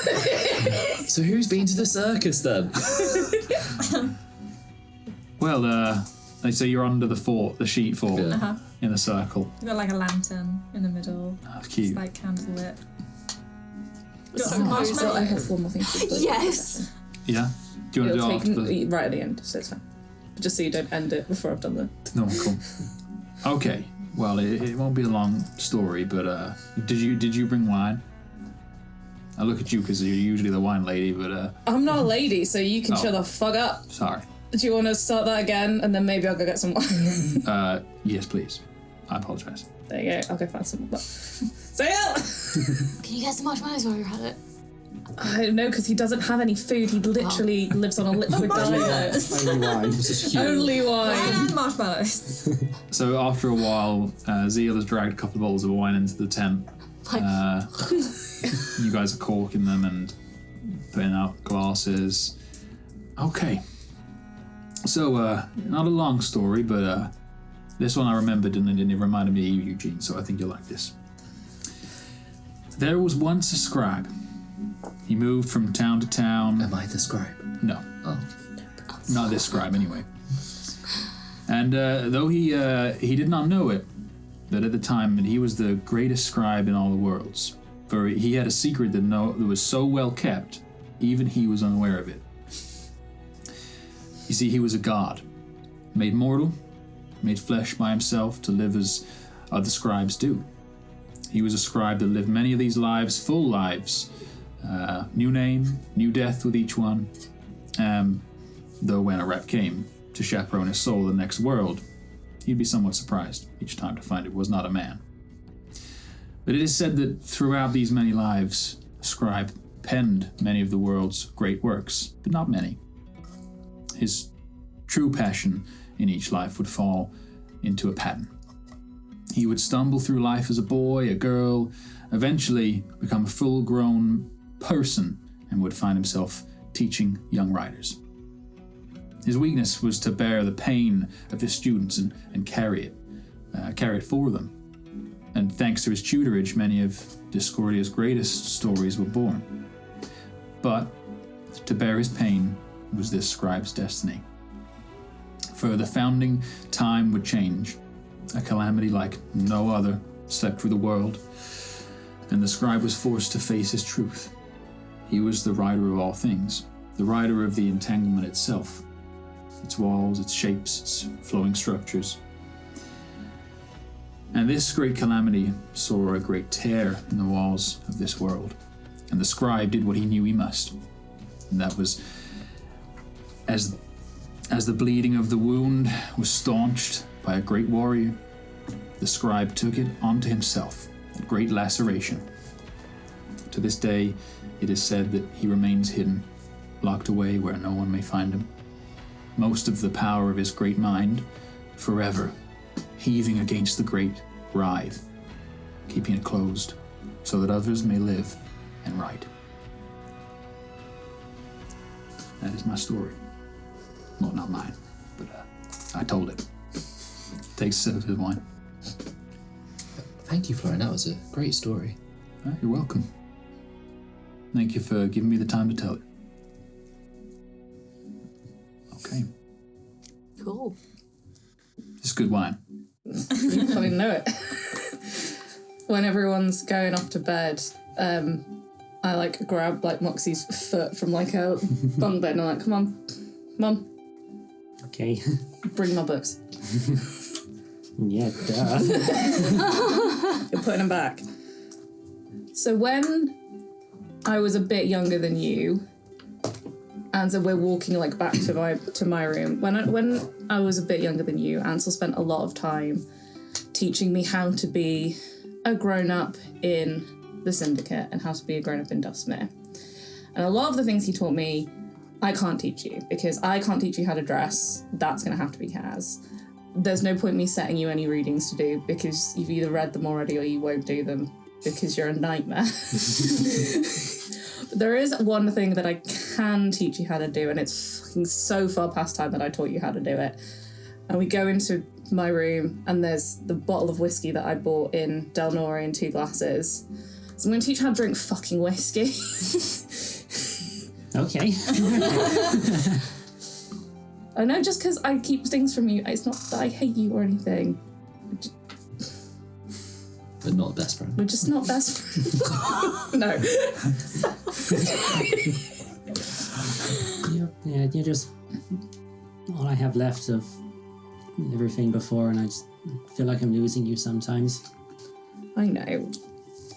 So who's been to the circus then? Well, they say you're under the sheet fort Yeah. in a circle. We've got like a lantern in the middle. That's cute. It's like candlelit. Got So some I marshmallows. have one more thing to do. Yes. Yeah? Do you want to It'll do it after take right at the end, so it's fine. Just so you don't end it before I've done the. No, cool. Okay. Well, it won't be a long story, but did you bring wine? I look at you because you're usually the wine lady, but I'm not a lady, so you can Oh. shut the fuck up. sorry. Do you want to start that again, and then maybe I'll go get some wine? Yes, please. I apologize. There you go. I'll go find some. Sail! Can you get some marshmallows while you're at it? I don't know, because he doesn't have any food. He literally lives on a liquid diet. Only wine. Only wine. And marshmallows. So after a while, Zeal has dragged a couple of bottles of wine into the tent. You guys are corking them and putting out glasses. Okay. So, not a long story, but this one I remembered and it reminded me of you, Eugene, so I think you'll like this. There was once a scribe. He moved from town to town. Am I the scribe? No, Oh. not this scribe anyway. And though he did not know it, but at the time he was the greatest scribe in all the worlds. For he had a secret that was so well kept, even he was unaware of it. You see, he was a god, made mortal, made flesh by himself to live as other scribes do. He was a scribe that lived many of these lives, full lives, new name, new death with each one. Though when a rep came to chaperone his soul to the next world, he'd be somewhat surprised each time to find it was not a man. But it is said that throughout these many lives, a scribe penned many of the world's great works, but not many. His true passion in each life would fall into a pattern. He would stumble through life as a boy, a girl, eventually become a full-grown person, and would find himself teaching young writers. His weakness was to bear the pain of his students and carry it for them. And thanks to his tutorage, many of Discordia's greatest stories were born. But to bear his pain was this scribe's destiny. For the founding time would change. A calamity like no other swept through the world, and the scribe was forced to face his truth. He was the writer of all things, the writer of the entanglement itself, its walls, its shapes, its flowing structures. And this great calamity saw a great tear in the walls of this world, and the scribe did what he knew he must, and that was as the bleeding of the wound was staunched by a great warrior, the scribe took it onto himself, a great laceration. To this day, it is said that he remains hidden, locked away where no one may find him. Most of the power of his great mind, forever, heaving against the great writhe, keeping it closed, so that others may live and write. That is my story. Well, not mine, but I told it. Takes a sip of his wine. Thank you, Florian. That was a great story. You're welcome. Thank you for giving me the time to tell it. Okay. Cool. It's good wine. You probably know it. When everyone's going off to bed, I like grab like Moxie's foot from like a bunk bed and I'm like, come on, Mum, Okay. bring my books. Yeah, duh. You're putting them back. So when I was a bit younger than you, and so we're walking like back to my room. When I was a bit younger than you, Ansel spent a lot of time teaching me how to be a grown-up in the Syndicate and how to be a grown-up in Dustmere. And a lot of the things he taught me, I can't teach you, because I can't teach you how to dress. That's going to have to be Kaz. There's no point me setting you any readings to do, because you've either read them already or you won't do them, because you're a nightmare. But there is one thing that I can teach you how to do, and it's fucking so far past time that I taught you how to do it. And we go into my room, and there's the bottle of whiskey that I bought in Del Nori in 2 glasses. So I'm going to teach you how to drink fucking whiskey. Okay. I know, just because I keep things from you, it's not that I hate you or anything. But not best friend. We're just not best friends. No. You're just all I have left of everything before, and I just feel like I'm losing you sometimes. I know.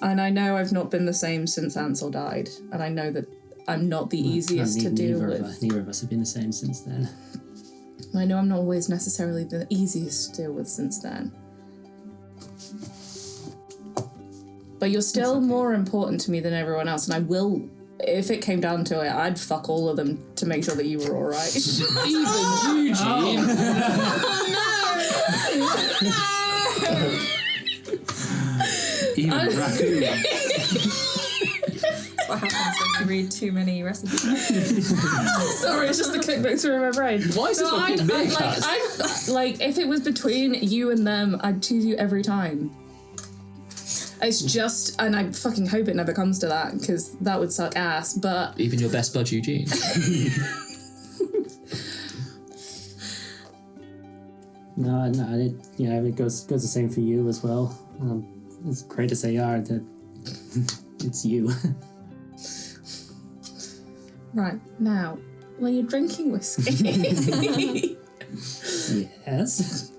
And I know I've not been the same since Ansel died. And I know that I'm not the easiest to deal with. Neither of us have been the same since then. I know I'm not always necessarily the easiest to deal with since then. But you're still more important to me than everyone else, and I will, if it came down to it, I'd fuck all of them to make sure that you were alright. Even Eugene. Even Raccoon. What happens when you read too many recipes? Sorry, it's just the cookbooks are in my brain. Why is this one called Beer Cat? Like, if it was between you and them, I'd choose you every time. It's just, and I fucking hope it never comes to that, because that would suck ass, but... Even your best bud Eugene. No, it goes the same for you as well. As great as they are, that it's you. Right, now, when you're drinking whiskey... Yes.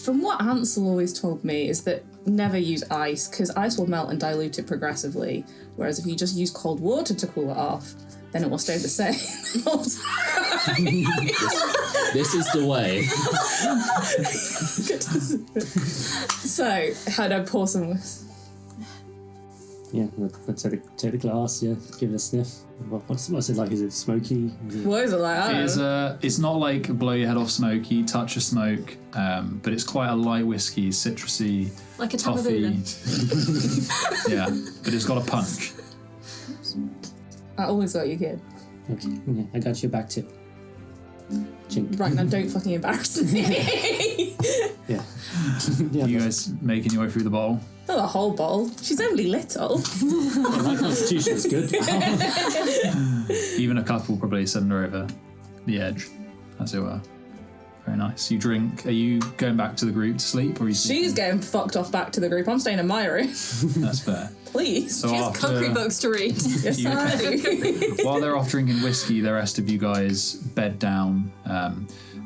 From what Ansel always told me is that never use ice, because ice will melt and dilute it progressively, whereas if you just use cold water to cool it off, then it will stay the same. This is the way. So, how'd I pour some whiskey? Yeah, let's take the glass, yeah, give it a sniff. What's it like? Is it smoky? What is it like? I don't know. It's not like blow your head off smoky, touch of smoke, but it's quite a light whiskey, citrusy, Like a toffee. Tamabula. Yeah, but it's got a punch. I always got you, kid. Okay, yeah, I got your back too. Chink. Right, now don't fucking embarrass me. Yeah. You guys making your way through the bowl? Not the whole bowl. She's only little. Yeah, my constitution is good. Even a couple probably send her over the edge, as it were. Very nice. You drink. Are you going back to the group to sleep, or are you? She's getting fucked off back to the group. I'm staying in my room. That's fair. Please. So She has concrete books to read. Yes, you- I do. while they're off drinking whiskey, the rest of you guys bed down.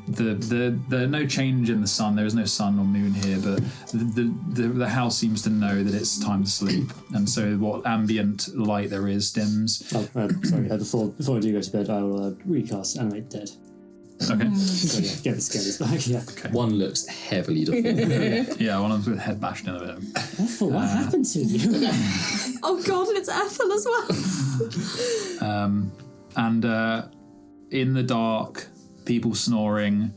The no change in the sun. There is no sun or moon here, but the house seems to know that it's time to sleep, and so what ambient light there is dims. Oh, sorry. Before I do go to bed, I will recast Animate Dead. Okay. So yeah, get the scares back. Yeah. One looks heavily deformed. Yeah, one of them with head bashed in a bit. Ethel, what happened to you? Oh god, and it's Ethel as well. And in the dark, people snoring.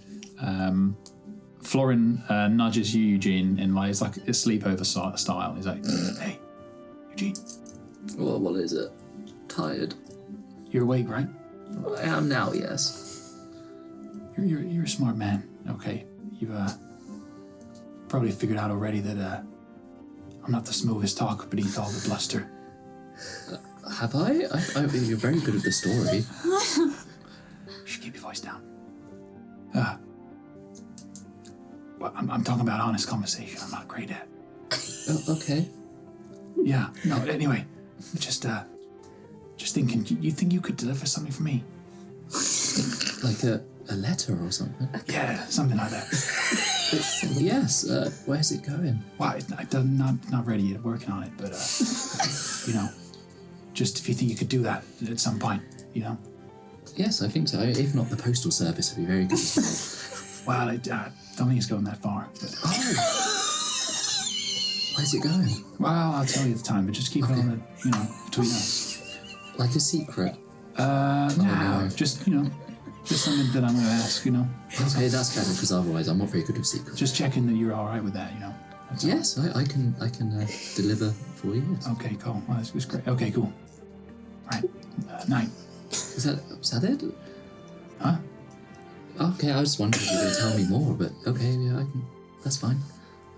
Florin nudges you, Eugene, in like it's like a sleepover style. He's like, "Hey, Eugene, Well, what is it? Tired. you're awake, right? I am now, yes. You're a smart man. Okay, you've probably figured out already that I'm not the smoothest talker beneath all the bluster. Have I? You're very good at the story. Shh, keep your voice down. Well, I'm talking about honest conversation. I'm not great at. Oh, okay. Yeah. No. Anyway, just thinking. You think you could deliver something for me? Like a letter or something? Yeah, something like that. Yes. Where's it going? Well, I'm not ready yet. Working on it, but just if you think you could do that at some point, Yes, I think so. If not, the postal service would be very good as well. Well, I don't think it's going that far. But, Where's it going? well, I'll tell you at the time, but just keep it on the, between us. Like a secret? No, just something that I'm going to ask, Okay, that's better, because otherwise I'm not very good with secrets. Just checking that you're all right with that, That's all. Yes, I can deliver for you. Yes. Okay, cool. Well, that's great. Okay, cool. Right. Night. Was that it? Huh? Okay, I was wondering if you were going to tell me more, but okay, yeah, I can. That's fine.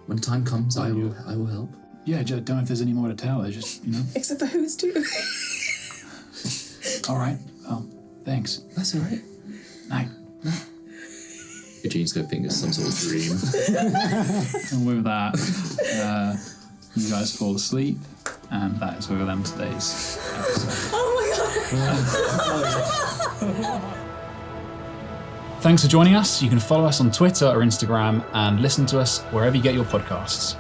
When the time comes, I will help. Yeah, just don't know if there's any more to tell. It's just, Except for who's too. All right. Well, thanks. That's all right. Night. Eugene's going to think it's some sort of dream. And with that, you guys fall asleep, and that is where we'll end today's episode. Oh my god! Thanks for joining us. You can follow us on Twitter or Instagram and listen to us wherever you get your podcasts.